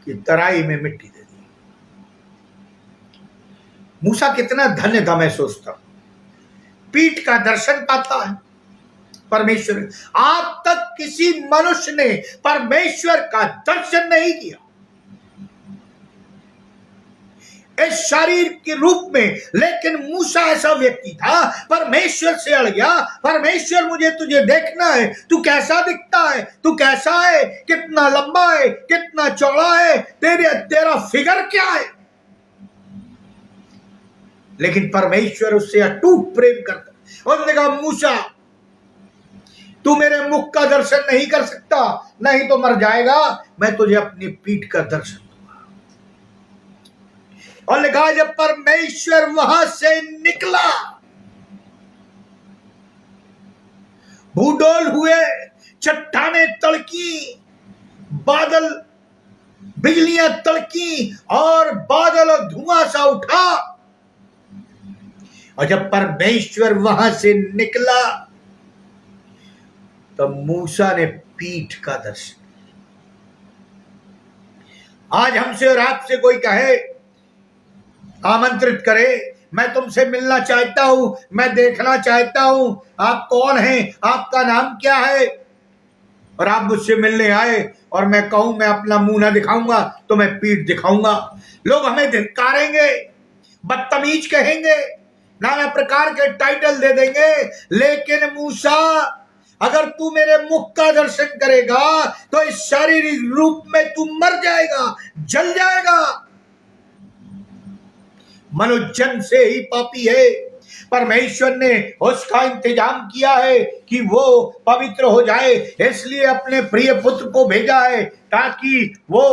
की तराई में मिट्टी दे दी। मूसा कितना धन्य था, मैं सोचता हूं, पीठ का दर्शन पाता है परमेश्वर। आज तक किसी मनुष्य ने परमेश्वर का दर्शन नहीं किया इस शरीर के रूप में, लेकिन मूसा ऐसा व्यक्ति था, परमेश्वर से अड़ गया, परमेश्वर मुझे तुझे देखना है, तू कैसा दिखता है, तू कैसा है, कितना लंबा है, कितना चौड़ा है, तेरा फिगर क्या है। लेकिन परमेश्वर उससे अटूट प्रेम करता। उसने कहा मूसा तू मेरे मुख का दर्शन नहीं कर सकता, नहीं तो मर जाएगा, मैं तुझे अपनी पीठ का दर्शन दूंगा। और लिखा जब परमेश्वर वहां से निकला, भूडोल हुए, चट्टाने तड़की, बादल, बिजलियां तड़की और बादल और धुआं सा उठा। और जब परमेश्वर वहां से निकला तो मूसा ने पीठ का दर्शन। आज हमसे और आपसे कोई कहे, आमंत्रित करे, मैं तुमसे मिलना चाहता हूं, मैं देखना चाहता हूं, आप कौन हैं, आपका नाम क्या है, और आप मुझसे मिलने आए और मैं कहूं मैं अपना मुंह ना दिखाऊंगा तो मैं पीठ दिखाऊंगा, लोग हमें धिक्कारेंगे, बदतमीज कहेंगे, नाना प्रकार के टाइटल दे देंगे। लेकिन मूसा, अगर तू मेरे मुख का दर्शन करेगा तो इस शारीरिक रूप में तू मर जाएगा, जल जाएगा। मनुष्य जन्म से ही पापी है, परमेश्वर ने उसका इंतजाम किया है कि वो पवित्र हो जाए, इसलिए अपने प्रिय पुत्र को भेजा है ताकि वो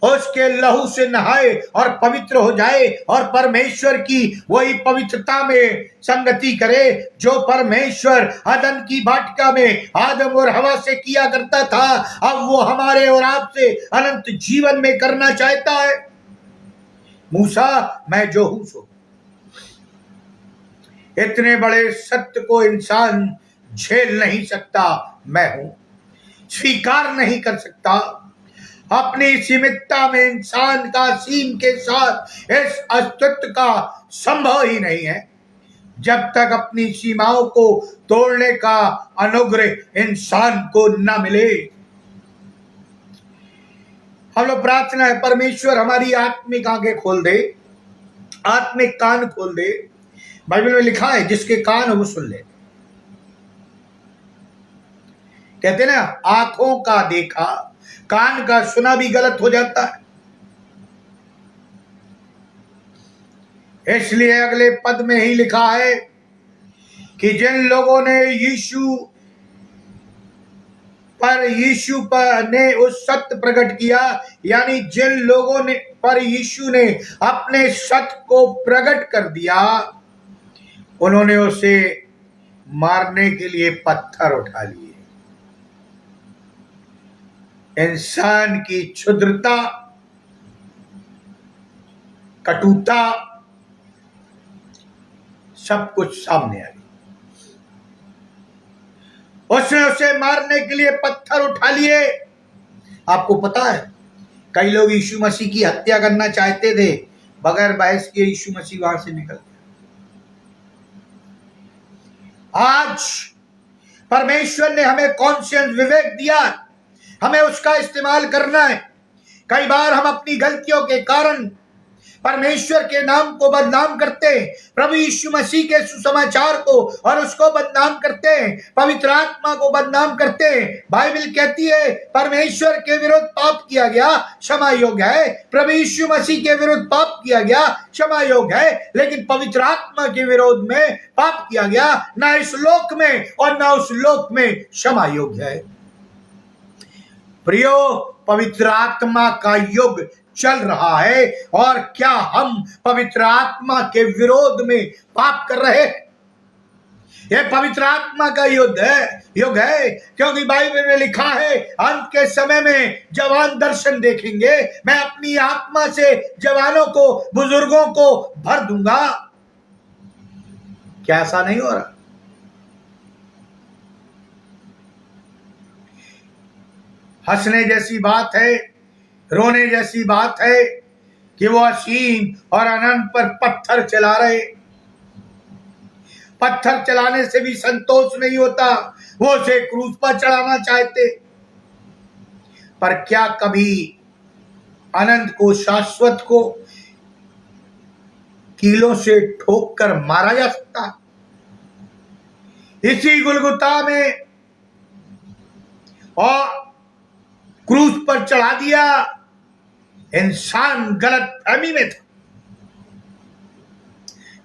उसके लहू से नहाए और पवित्र हो जाए और परमेश्वर की वही पवित्रता में संगति करे जो परमेश्वर अदन की वाटिका में आदम और हवा से किया करता था, अब वो हमारे और आपसे अनंत जीवन में करना चाहता है। मूसा, मैं जो हूं सो। इतने बड़े सत्य को इंसान झेल नहीं सकता, मैं हूं, स्वीकार नहीं कर सकता। अपनी सीमितता में इंसान का सीम के साथ इस अस्तित्व का संभव ही नहीं है जब तक अपनी सीमाओं को तोड़ने का अनुग्रह इंसान को न मिले। हम लोग प्रार्थना है परमेश्वर हमारी आत्मिक आंखें खोल दे, आत्मिक कान खोल दे। बाइबल में लिखा है जिसके कान हो वो सुन ले। कहते ना, आंखों का देखा कान का सुना भी गलत हो जाता है। इसलिए अगले पद में ही लिखा है कि जिन लोगों ने यीशु ने उस सत्य प्रकट किया, यानी जिन लोगों ने पर यीशु ने अपने सत्य को प्रकट कर दिया, उन्होंने उसे मारने के लिए पत्थर उठा लिए। इंसान की क्षुद्रता, कटुता, सब कुछ सामने आ गई। उसने उसे मारने के लिए पत्थर उठा लिए। आपको पता है कई लोग यीशु मसीह की हत्या करना चाहते थे, बगैर बहस किए यीशु मसीह वहां से निकल गए। आज परमेश्वर ने हमें कॉन्शियस विवेक दिया हमें उसका इस्तेमाल करना है। कई बार हम अपनी गलतियों के कारण परमेश्वर के नाम को बदनाम करते हैं, प्रभु यीशु मसीह के सुसमाचार को और उसको बदनाम करते हैं, पवित्र आत्मा को बदनाम करते हैं। बाइबल कहती है परमेश्वर के विरुद्ध पाप किया गया क्षमा योग्य है, प्रभु यीशु मसीह के विरुद्ध पाप किया गया क्षमा योग्य है, लेकिन पवित्र आत्मा के विरोध में पाप किया गया ना इस लोक में और ना उस लोक में क्षमा योग्य है। प्रियो, पवित्र आत्मा का युग चल रहा है और क्या हम पवित्र आत्मा के विरोध में पाप कर रहे हैं? यह पवित्र आत्मा का युग है, क्योंकि बाइबल में लिखा है अंत के समय में जवान दर्शन देखेंगे, मैं अपनी आत्मा से जवानों को बुजुर्गों को भर दूंगा। क्या ऐसा नहीं हो रहा? हंसने जैसी बात है, रोने जैसी बात है कि वो असीम और अनंत पर पत्थर चला रहे। पत्थर चलाने से भी संतोष नहीं होता, वो उसे क्रूस पर चढ़ाना चाहते। पर क्या कभी अनंत को, शाश्वत को कीलों से ठोक कर मारा जा सकता? इसी गुलगुता में और क्रूस पर चढ़ा दिया। इंसान गलत फहमी में था।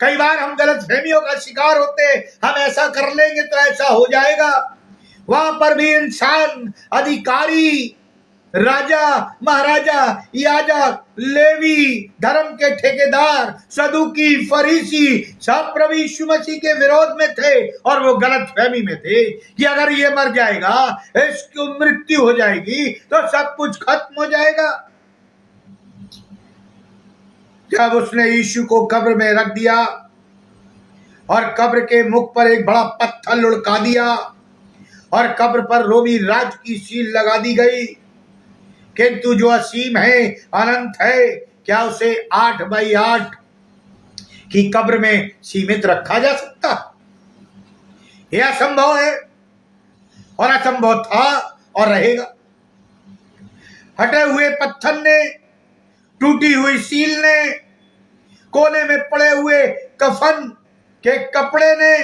कई बार हम गलत फहमियों का शिकार होते, हम ऐसा कर लेंगे तो ऐसा हो जाएगा। वहां पर भी इंसान, अधिकारी, राजा, महाराजा, याजक, लेवी, धर्म के ठेकेदार, सदुकी, फरीसी सब प्रभु यीशु मसीह के विरोध में थे और वो गलत फहमी में थे कि अगर ये मर जाएगा, इसकी मृत्यु हो जाएगी तो सब कुछ खत्म हो जाएगा। जब उसने यीशु को कब्र में रख दिया और कब्र के मुख पर एक बड़ा पत्थर लुढ़का दिया और कब्र पर रोमी राज की सील लगा दी गई, किंतु जो असीम है, अनंत है, क्या उसे 8x8 की कब्र में सीमित रखा जा सकता? यह असंभव है और असंभव था और रहेगा। हटे हुए पत्थर ने, टूटी हुई सील ने, कोने में पड़े हुए कफन के कपड़े ने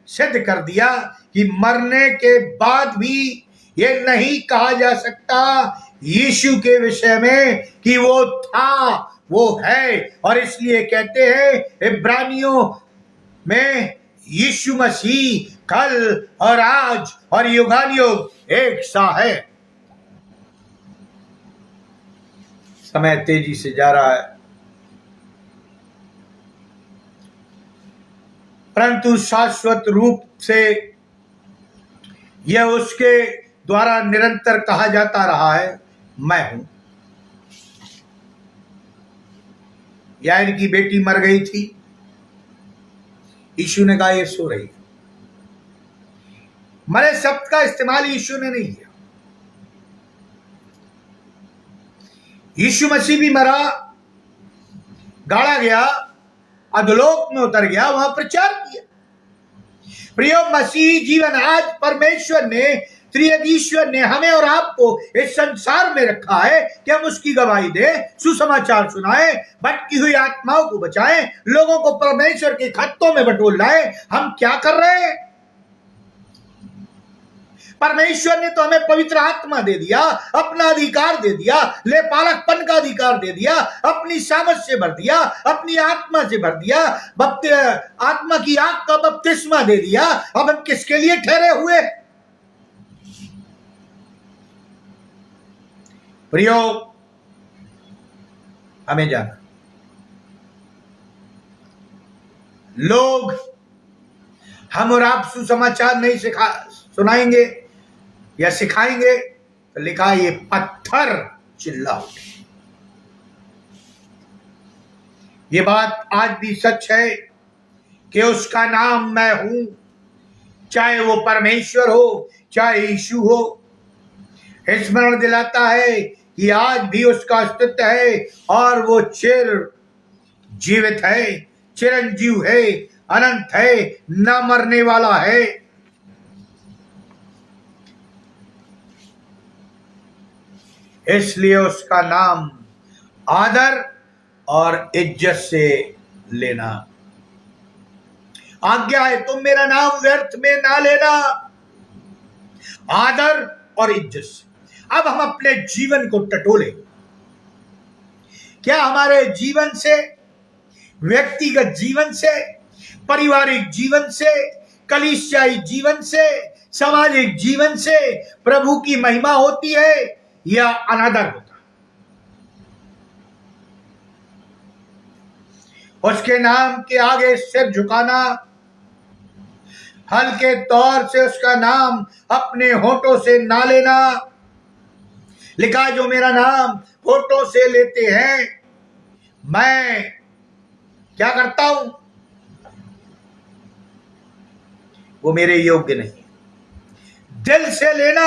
सिद्ध कर दिया कि मरने के बाद भी ये नहीं कहा जा सकता यीशु के विषय में कि वो था, वो है। और इसलिए कहते हैं इब्रानियों में यीशु मसीह कल और आज और युगानुयुग एक सा है। समय तेजी से जा रहा है, परंतु शाश्वत रूप से यह उसके द्वारा निरंतर कहा जाता रहा है, मैं हूं। यार की बेटी मर गई थी, यीशु ने कहा ये सो रही। मरे शब्द का इस्तेमाल यीशु ने नहीं किया। यीशु मसीह भी मरा, गाड़ा गया, अधोलोक में उतर गया, वहां प्रचार किया। प्रियो, मसीह जीवन आज परमेश्वर ने, त्रिएक ईश्वर ने हमें और आपको इस संसार में रखा है कि हम उसकी गवाही दें, सुसमाचार सुनाएं, भटकी हुई आत्माओं को बचाएं, लोगों को परमेश्वर के खत्तों में बटोर लाएं। हम क्या कर रहे हैं? परमेश्वर ने तो हमें पवित्र आत्मा दे दिया, अपना अधिकार दे दिया, ले पालकपन का अधिकार दे दिया, अपनी सामर्थ से भर दिया, अपनी आत्मा से भर दिया, आत्मा की आग का बपतिस्मा दे दिया। अब हम किसके लिए ठहरे हुए? प्रियो, हमें जाना, लोग हम और आप सुसमाचार नहीं सुनाएंगे या सिखाएंगे तो लिखा ये पत्थर चिल्ला उठे। ये बात आज भी सच है कि उसका नाम मैं हूं, चाहे वो परमेश्वर हो, चाहे यीशु हो। स्मरण दिलाता है कि आज भी उसका अस्तित्व है और वो चिर जीवित है, चिरंजीव है, अनंत है, न मरने वाला है। इसलिए उसका नाम आदर और इज्जत से लेना। आज्ञा है तुम मेरा नाम व्यर्थ में ना लेना, आदर और इज्जत से। अब हम अपने जीवन को टटोले। क्या हमारे जीवन से, व्यक्तिगत जीवन से, पारिवारिक जीवन से, कलीसियाई जीवन से, सामाजिक जीवन से प्रभु की महिमा होती है या अनादर होता है? उसके नाम के आगे सिर झुकाना, हल्के तौर से उसका नाम अपने होठों से ना लेना। लिखा जो मेरा नाम होठों से लेते हैं, मैं क्या करता हूं, वो मेरे योग्य नहीं। दिल से लेना,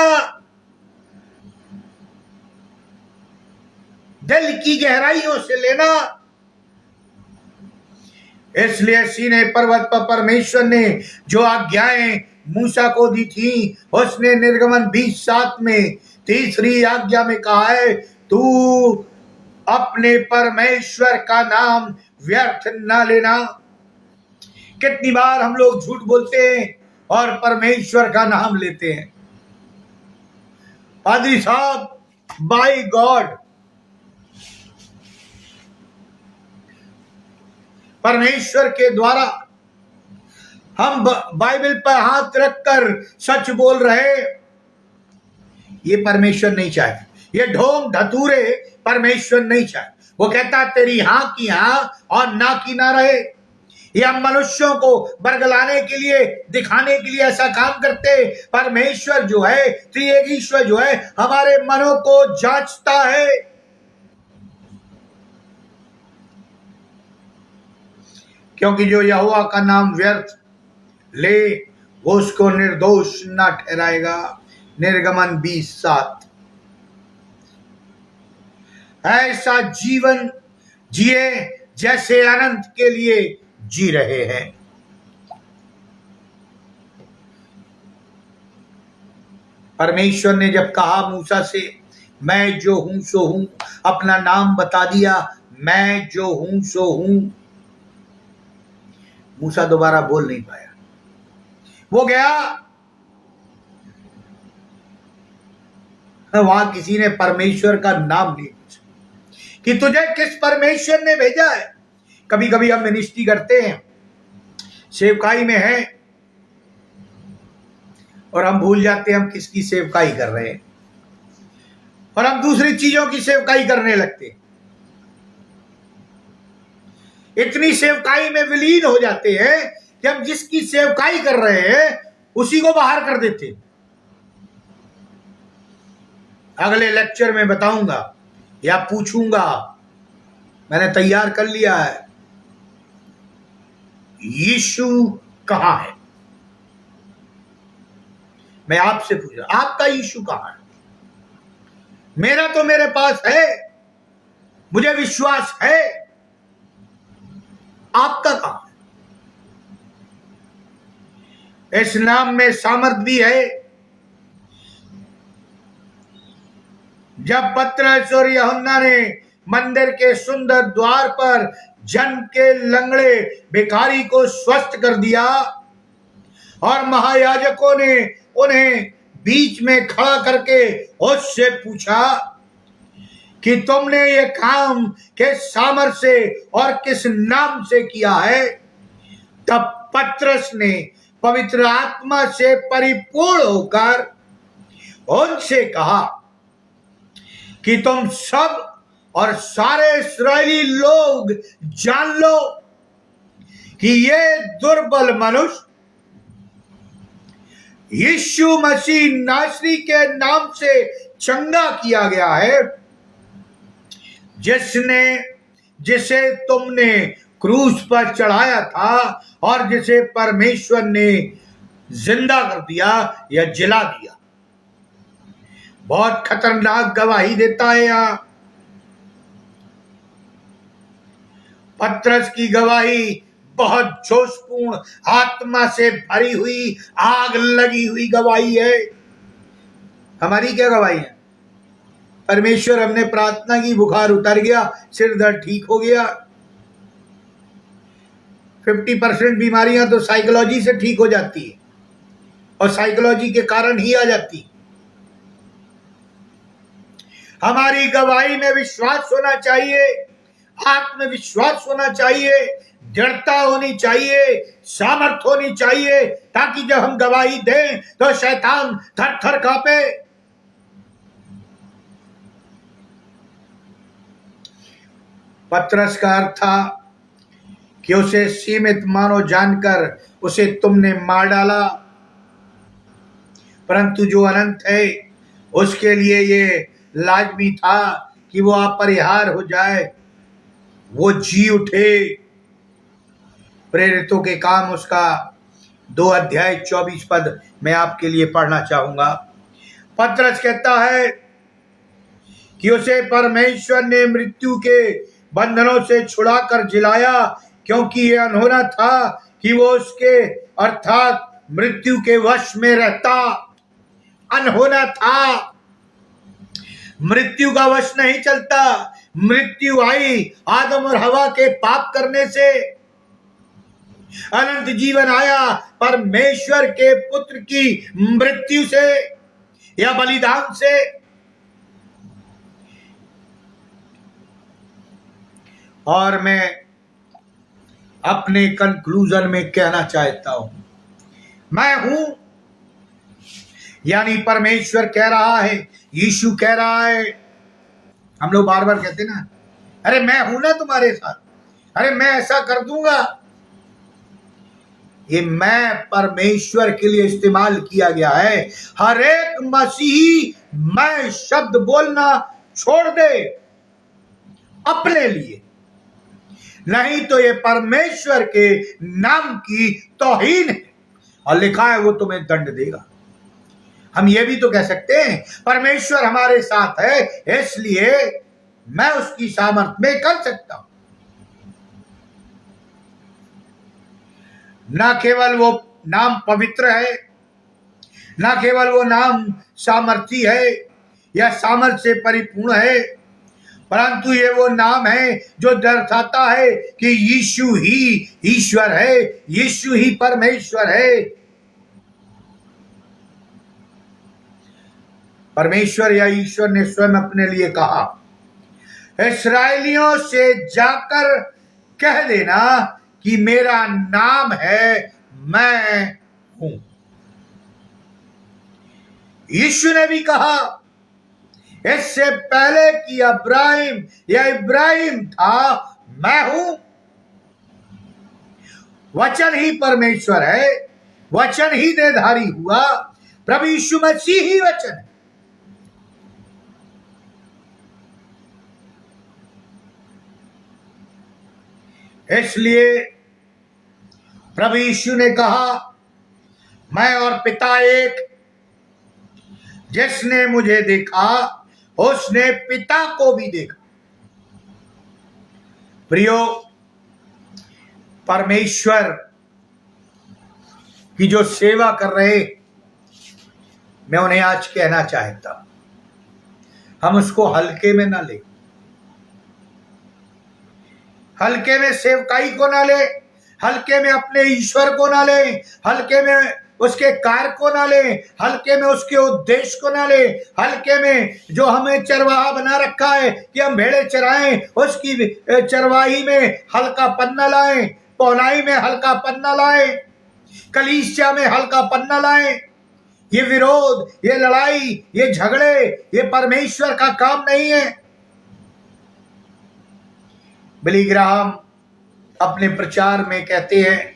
दिल की गहराइयों से लेना। इसलिए सीने पर्वत पर परमेश्वर ने जो आज्ञाएं मूसा को दी थी, उसने निर्गमन 20:7 में तीसरी आज्ञा में कहा है, तू अपने परमेश्वर का नाम व्यर्थ ना लेना। कितनी बार हम लोग झूठ बोलते हैं और परमेश्वर का नाम लेते हैं। पादरी साहब, बाय गॉड, परमेश्वर के द्वारा हम बाइबल पर हाथ रखकर सच बोल रहे, ये परमेश्वर नहीं चाहे। ये ढोंग धतूरे परमेश्वर नहीं चाहे। वो कहता तेरी हां की हां और ना की ना रहे। ये हम मनुष्यों को बरगलाने के लिए, दिखाने के लिए ऐसा काम करते। परमेश्वर जो है, त्रिएक ईश्वर जो है, हमारे मनों को जांचता है। क्योंकि जो यहोवा का नाम व्यर्थ ले, वो उसको निर्दोष न ठहराएगा। निर्गमन 20:7। ऐसा जीवन जिए जैसे अनंत के लिए जी रहे हैं। परमेश्वर ने जब कहा मूसा से, मैं जो हूं सो हूं, अपना नाम बता दिया, मैं जो हूं सो हूं, मूसा दोबारा बोल नहीं पाया। वो गया, वहां किसी ने परमेश्वर का नाम नहीं पूछा कि तुझे किस परमेश्वर ने भेजा है। कभी कभी हम मिनिस्ट्री करते हैं, सेवकाई में हैं, और हम भूल जाते हैं हम किसकी सेवकाई कर रहे हैं, और हम दूसरी चीजों की सेवकाई करने लगते हैं। इतनी सेवकाई में विलीन हो जाते हैं कि हम जिसकी सेवकाई कर रहे हैं उसी को बाहर कर देते हैं। अगले लेक्चर में बताऊंगा या पूछूंगा, मैंने तैयार कर लिया है, यीशु कहां है। मैं आपसे पूछ रहा, आपका यीशु कहां है? मेरा तो मेरे पास है, मुझे विश्वास है, आपका कहां है? इस नाम में सामर्थ भी है। जब पतरस और यूहन्ना ने मंदिर के सुंदर द्वार पर जन के लंगड़े भिखारी को स्वस्थ कर दिया और महायाजकों ने उन्हें बीच में खड़ा करके उससे पूछा कि तुमने ये काम किस सामर्थ से और किस नाम से किया है, तब पतरस ने पवित्र आत्मा से परिपूर्ण होकर उनसे कहा कि तुम सब और सारे इस्राएली लोग जान लो कि ये दुर्बल मनुष्य यीशु मसीह नासरी के नाम से चंगा किया गया है, जिसे तुमने क्रूस पर चढ़ाया था और जिसे परमेश्वर ने जिंदा कर दिया या जिला दिया। बहुत खतरनाक गवाही देता है यहां। पतरस की गवाही बहुत जोशपूर्ण, आत्मा से भरी हुई, आग लगी हुई गवाही है। हमारी क्या गवाही है? परमेश्वर हमने प्रार्थना की, बुखार उतर गया, सिर दर्द ठीक हो गया। 50% बीमारियां तो साइकोलॉजी से ठीक हो जाती है और साइकोलॉजी के कारण ही आ जाती। हमारी गवाही में विश्वास होना चाहिए, आत्मविश्वास होना चाहिए, दृढ़ता होनी चाहिए, सामर्थ होनी चाहिए, ताकि जब हम गवाही दें तो शैतान थर थर कांपे। पतरस का अर्थ था कि उसे सीमित मानो जानकर उसे तुमने मार डाला, परंतु जो अनंत है उसके लिए ये लाजमी था कि वो अपरिहार हो जाए, वो जी उठे। प्रेरितों के काम उसका 2 अध्याय 24 पद मैं आपके लिए पढ़ना चाहूंगा। पतरस कहता है कि उसे परमेश्वर ने मृत्यु के बंधनों से छुड़ाकर जिलाया, क्योंकि यह अनहोना था कि वो उसके अर्थात मृत्यु के वश में रहता। अनहोना था, मृत्यु का वश नहीं चलता। मृत्यु आई आदम और हवा के पाप करने से, अनंत जीवन आया परमेश्वर के पुत्र की मृत्यु से या बलिदान से। और मैं अपने कंक्लूजन में कहना चाहता हूं, मैं हूं यानी परमेश्वर कह रहा है, यीशु कह रहा है। हम लोग बार बार कहते ना, अरे मैं हूं ना तुम्हारे साथ, अरे मैं ऐसा कर दूंगा। ये मैं परमेश्वर के लिए इस्तेमाल किया गया है। हर एक मसीही मैं शब्द बोलना छोड़ दे अपने लिए, नहीं तो ये परमेश्वर के नाम की तौहीन है और लिखा है वो तुम्हें दंड देगा। हम ये भी तो कह सकते हैं परमेश्वर हमारे साथ है, इसलिए मैं उसकी सामर्थ में कर सकता हूं। न केवल वो नाम पवित्र है, न केवल वो नाम सामर्थी है या सामर्थ से परिपूर्ण है, परंतु ये वो नाम है जो दर्शाता है कि यीशु ही ईश्वर है, यीशु ही परमेश्वर है। परमेश्वर या ईश्वर ने स्वयं अपने लिए कहा, इस्राएलियों से जाकर कह देना कि मेरा नाम है मैं हूं। यीशु ने भी कहा इससे पहले कि अब्राहिम या इब्राहिम था, मैं हूं। वचन ही परमेश्वर है, वचन ही देहधारी हुआ, प्रभु यीशु मसीह ही वचन है। इसलिए प्रभु यीशु ने कहा, मैं और पिता एक। जिसने मुझे देखा उसने पिता को भी देखा। प्रियो, परमेश्वर की जो सेवा कर रहे, मैं उन्हें आज कहना चाहता, हम उसको हल्के में ना ले, हल्के में सेवकाई को ना ले, हल्के में अपने ईश्वर को ना ले, हल्के में उसके कार्य को ना ले, हल्के में उसके उद्देश्य को ना ले, हल्के में जो हमें चरवाहा बना रखा है कि हम भेड़े चराएं, उसकी चरवाही में हल्का पन्ना लाएं, पौनाई में हल्का पन्ना लाएं, कलीसिया में हल्का पन्ना लाएं। ये विरोध, ये लड़ाई, ये झगड़े, ये परमेश्वर का काम नहीं है। बिली ग्राहम अपने प्रचार में कहते हैं,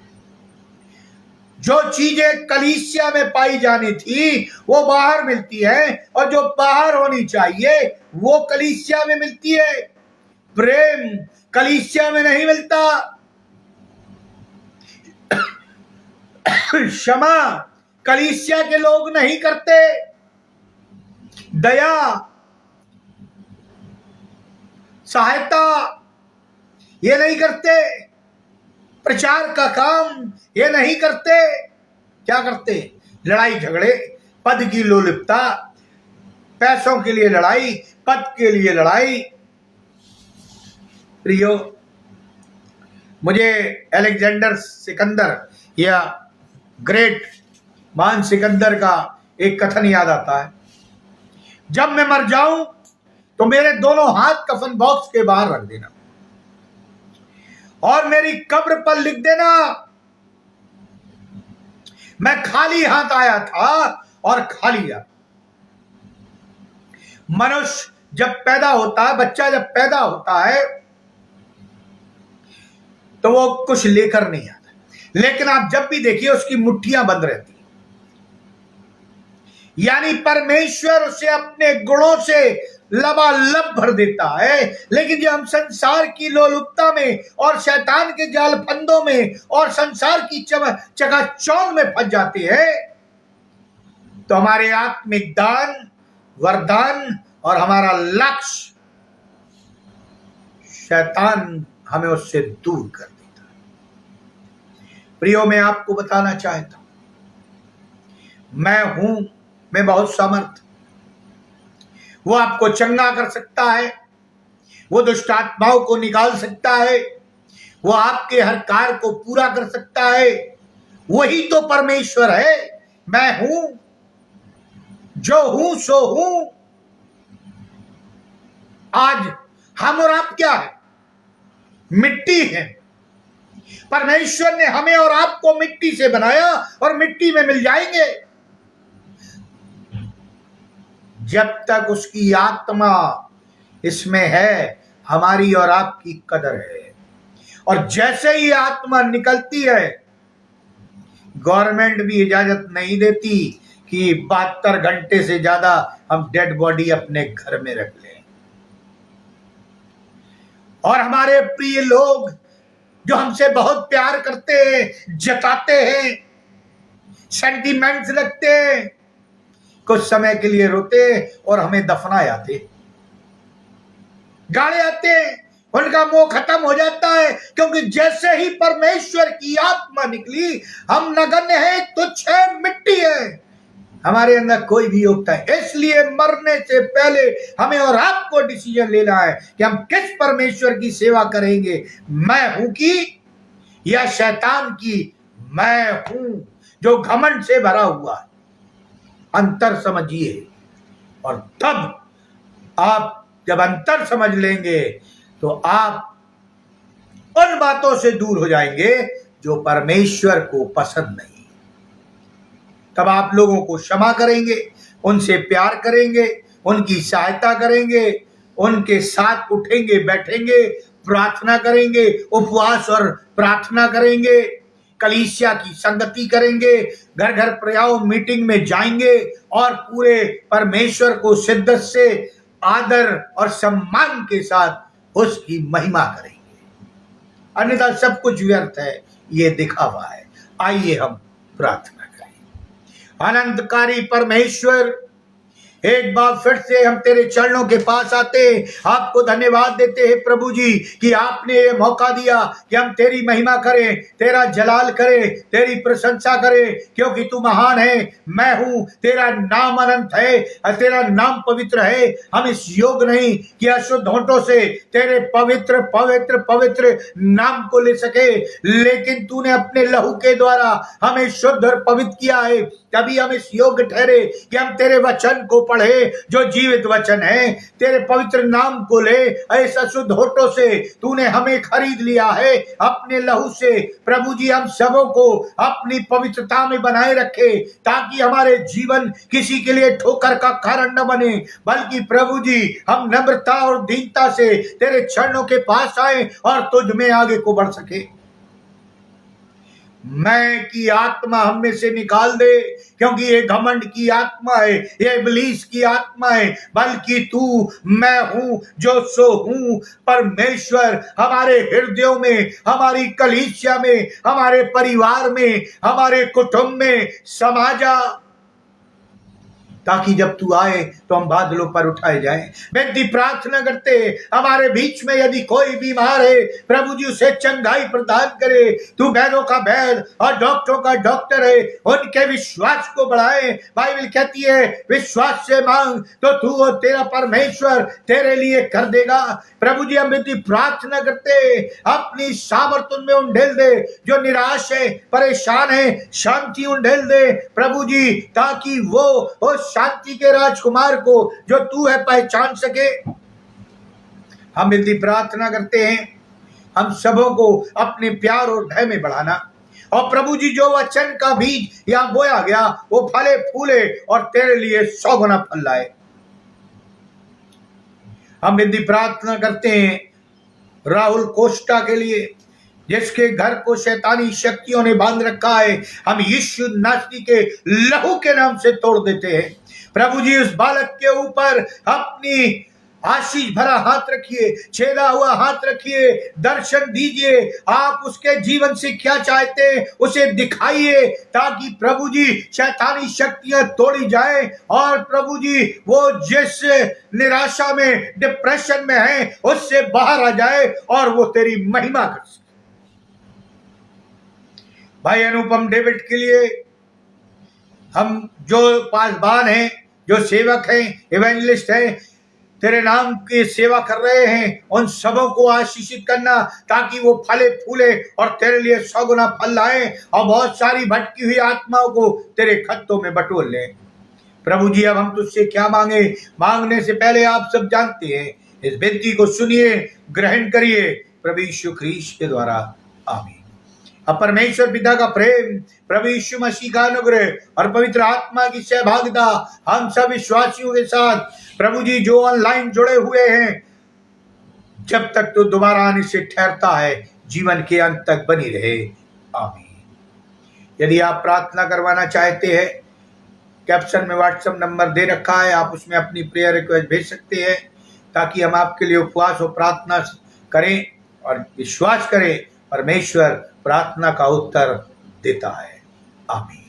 जो चीजें कलीसिया में पाई जानी थी वो बाहर मिलती है, और जो बाहर होनी चाहिए वो कलीसिया में मिलती है। प्रेम कलीसिया में नहीं मिलता, क्षमा कलीसिया के लोग नहीं करते, दया, सहायता ये नहीं करते, प्रचार का काम ये नहीं करते। क्या करते? लड़ाई झगड़े, पद की लोलुपता, पैसों के लिए लड़ाई, पद के लिए लड़ाई। प्रियो, मुझे अलेक्जेंडर सिकंदर या ग्रेट महान सिकंदर का एक कथन याद आता है, जब मैं मर जाऊं तो मेरे दोनों हाथ कफन बॉक्स के बाहर रख देना और मेरी कब्र पर लिख देना, मैं खाली हाथ आया था और खाली आ। मनुष्य जब पैदा होता है, बच्चा जब पैदा होता है तो वो कुछ लेकर नहीं आता, लेकिन आप जब भी देखिए उसकी मुट्ठियां बंद रहती, यानी परमेश्वर उसे अपने गुणों से लबालब भर देता है। लेकिन जब हम संसार की लोलुपता में और शैतान के जाल फंदों में और संसार की चकाचौंध में फंस जाते हैं तो हमारे आत्मिक दान, वरदान और हमारा लक्ष्य शैतान हमें उससे दूर कर देता है। प्रियो, मैं आपको बताना चाहता हूं, मैं बहुत समर्थ, वो आपको चंगा कर सकता है, वो दुष्ट आत्माओं को निकाल सकता है, वो आपके हर कार्य को पूरा कर सकता है। वही तो परमेश्वर है। मैं हूं, जो हूं सो हूं। आज हम और आप क्या है? मिट्टी है। परमेश्वर ने हमें और आपको मिट्टी से बनाया और मिट्टी में मिल जाएंगे जब तक उसकी आत्मा इसमें है। हमारी और आपकी कदर है, और जैसे ही आत्मा निकलती है, गवर्नमेंट भी इजाजत नहीं देती कि 72 घंटे से ज्यादा हम डेड बॉडी अपने घर में रख लें। और हमारे प्रिय लोग जो हमसे बहुत प्यार करते हैं, जताते हैं, सेंटीमेंट्स रखते हैं, कुछ समय के लिए रोते और हमें दफना आते, गाड़े आते, उनका मोह खत्म हो जाता है, क्योंकि जैसे ही परमेश्वर की आत्मा निकली, हम नगण्य है, तुच्छ है, मिट्टी है, हमारे अंदर कोई भी योग्यता है। इसलिए मरने से पहले हमें और आपको डिसीजन लेना है कि हम किस परमेश्वर की सेवा करेंगे, मैं हूं की या शैतान की। मैं हूं जो घमंड से भरा हुआ है। अंतर समझिए, और तब आप जब अंतर समझ लेंगे तो आप उन बातों से दूर हो जाएंगे जो परमेश्वर को पसंद नहीं। तब आप लोगों को क्षमा करेंगे, उनसे प्यार करेंगे, उनकी सहायता करेंगे, उनके साथ उठेंगे, बैठेंगे, प्रार्थना करेंगे, उपवास और प्रार्थना करेंगे, कलीसिया की संगति करेंगे, घर घर प्रयाव मीटिंग में जाएंगे और पूरे परमेश्वर को शिद्दत से, आदर और सम्मान के साथ उसकी महिमा करेंगे। अन्यथा सब कुछ व्यर्थ है, ये दिखावा है। आइए हम प्रार्थना करें। अनंतकारी परमेश्वर, एक बार फिर से हम तेरे चरणों के पास आते, आपको धन्यवाद देते हैं प्रभु जी कि आपने ये मौका दिया कि हम तेरी महिमा करें, तेरा जलाल करें, तेरी प्रशंसा करें, क्योंकि तू महान है। मैं हूं, तेरा नाम अनंत है, तेरा नाम पवित्र है। हम इस योग नहीं कि अशुद्ध होंठों से तेरे पवित्र पवित्र पवित्र नाम को ले सके, लेकिन तूने अपने लहू के द्वारा हमें शुद्ध और पवित्र किया है। तभी हम इस योग्य ठहरे कि हम तेरे वचन को पढ़े, जो जीवित वचन है, तेरे पवित्र नाम को ले। ऐसा शुद्ध होठों से तूने हमें खरीद लिया है अपने लहू से। प्रभु जी, हम सबों को अपनी पवित्रता में बनाए रखे, ताकि हमारे जीवन किसी के लिए ठोकर का कारण न बने, बल्कि प्रभु जी हम नम्रता और दीनता से तेरे चरणों के पास आए और तुझ में आगे को बढ़ सके। मैं की आत्मा हम में से निकाल दे, क्योंकि ये घमंड की आत्मा है, ये इब्लीस की आत्मा है, बल्कि तू मैं हूं जो सो हूं परमेश्वर हमारे हृदयों में, हमारी कलीसिया में, हमारे परिवार में, हमारे कुटुंब में समा जा। ताकि जब तू आए तो हम बादलों पर उठाए जाएं। बेनती प्रार्थना करते हमारे बीच में यदि कोई बीमार है प्रभु जी उसे चंगाई प्रदान करे। तू वैद्यों का वैद्य और डॉक्टरों का डॉक्टर है, उनके विश्वास को बढ़ाए। बाइबल कहती है विश्वास से मांग तो तू और तेरा परमेश्वर तेरे लिए कर देगा। प्रभु जी हम बेनती प्रार्थना करते अपनी सामर्थ उनमें उंडेल दे, जो निराश है परेशान है शांति उंडेल दे प्रभु जी, ताकि वो उस शांति के राजकुमार को जो तू है पहचान सके। हम बेनती प्रार्थना करते हैं हम सबों को अपने प्यार और भय में बढ़ाना, और प्रभु जी जो वचन का बीज यहाँ बोया गया वो फले फूले और तेरे लिए 100 गुना फल लाए। हम बेनती प्रार्थना करते हैं राहुल कोस्टा के लिए जिसके घर को शैतानी शक्तियों ने बांध रखा है, हम यीशु नासरी के लहू के नाम से तोड़ देते हैं। प्रभु जी उस बालक के ऊपर अपनी आशीष भरा हाथ रखिए, छेदा हुआ हाथ रखिए, दर्शन दीजिए। आप उसके जीवन से क्या चाहते हैं उसे दिखाइए, ताकि प्रभु जी शैतानी शक्तियां तोड़ी जाए और प्रभु जी वो जिस निराशा में डिप्रेशन में है उससे बाहर आ जाए और वो तेरी महिमा कर सके। भाई अनुपम डेविड के लिए हम जो पासबान हैं, जो सेवक हैं, इवेंजलिस्ट हैं, तेरे नाम की सेवा कर रहे हैं, उन सबों को आशीषित करना ताकि वो फले फूले और तेरे लिए 100 गुना फल लाए और बहुत सारी भटकी हुई आत्माओं को तेरे खत्तों में बटोर ले। प्रभु जी अब हम तुझसे क्या मांगे, मांगने से पहले आप सब जानते हैं। इस बेनती को सुनिए, ग्रहण करिए प्रभु यीशु ख्रीस्त के द्वारा, आमीन। अब परमेश्वर पिता का प्रेम, प्रभु यीशु मसीह का अनुग्रह और पवित्र आत्मा की सहभागिता हम सब विश्वासियों के साथ, प्रभु जी जो ऑनलाइन जुड़े हुए हैं, जब तक तो दोबारा आने से ठहरता है जीवन के अंत तक बनी रहे, आमीन। यदि आप प्रार्थना करवाना चाहते हैं, कैप्शन में व्हाट्सएप नंबर दे रखा है, आप उसमें अपनी प्रेयर रिक्वेस्ट भेज सकते हैं ताकि हम आपके लिए उपवास और प्रार्थना करें और विश्वास करें परमेश्वर प्रार्थना का उत्तर देता है, आमीन।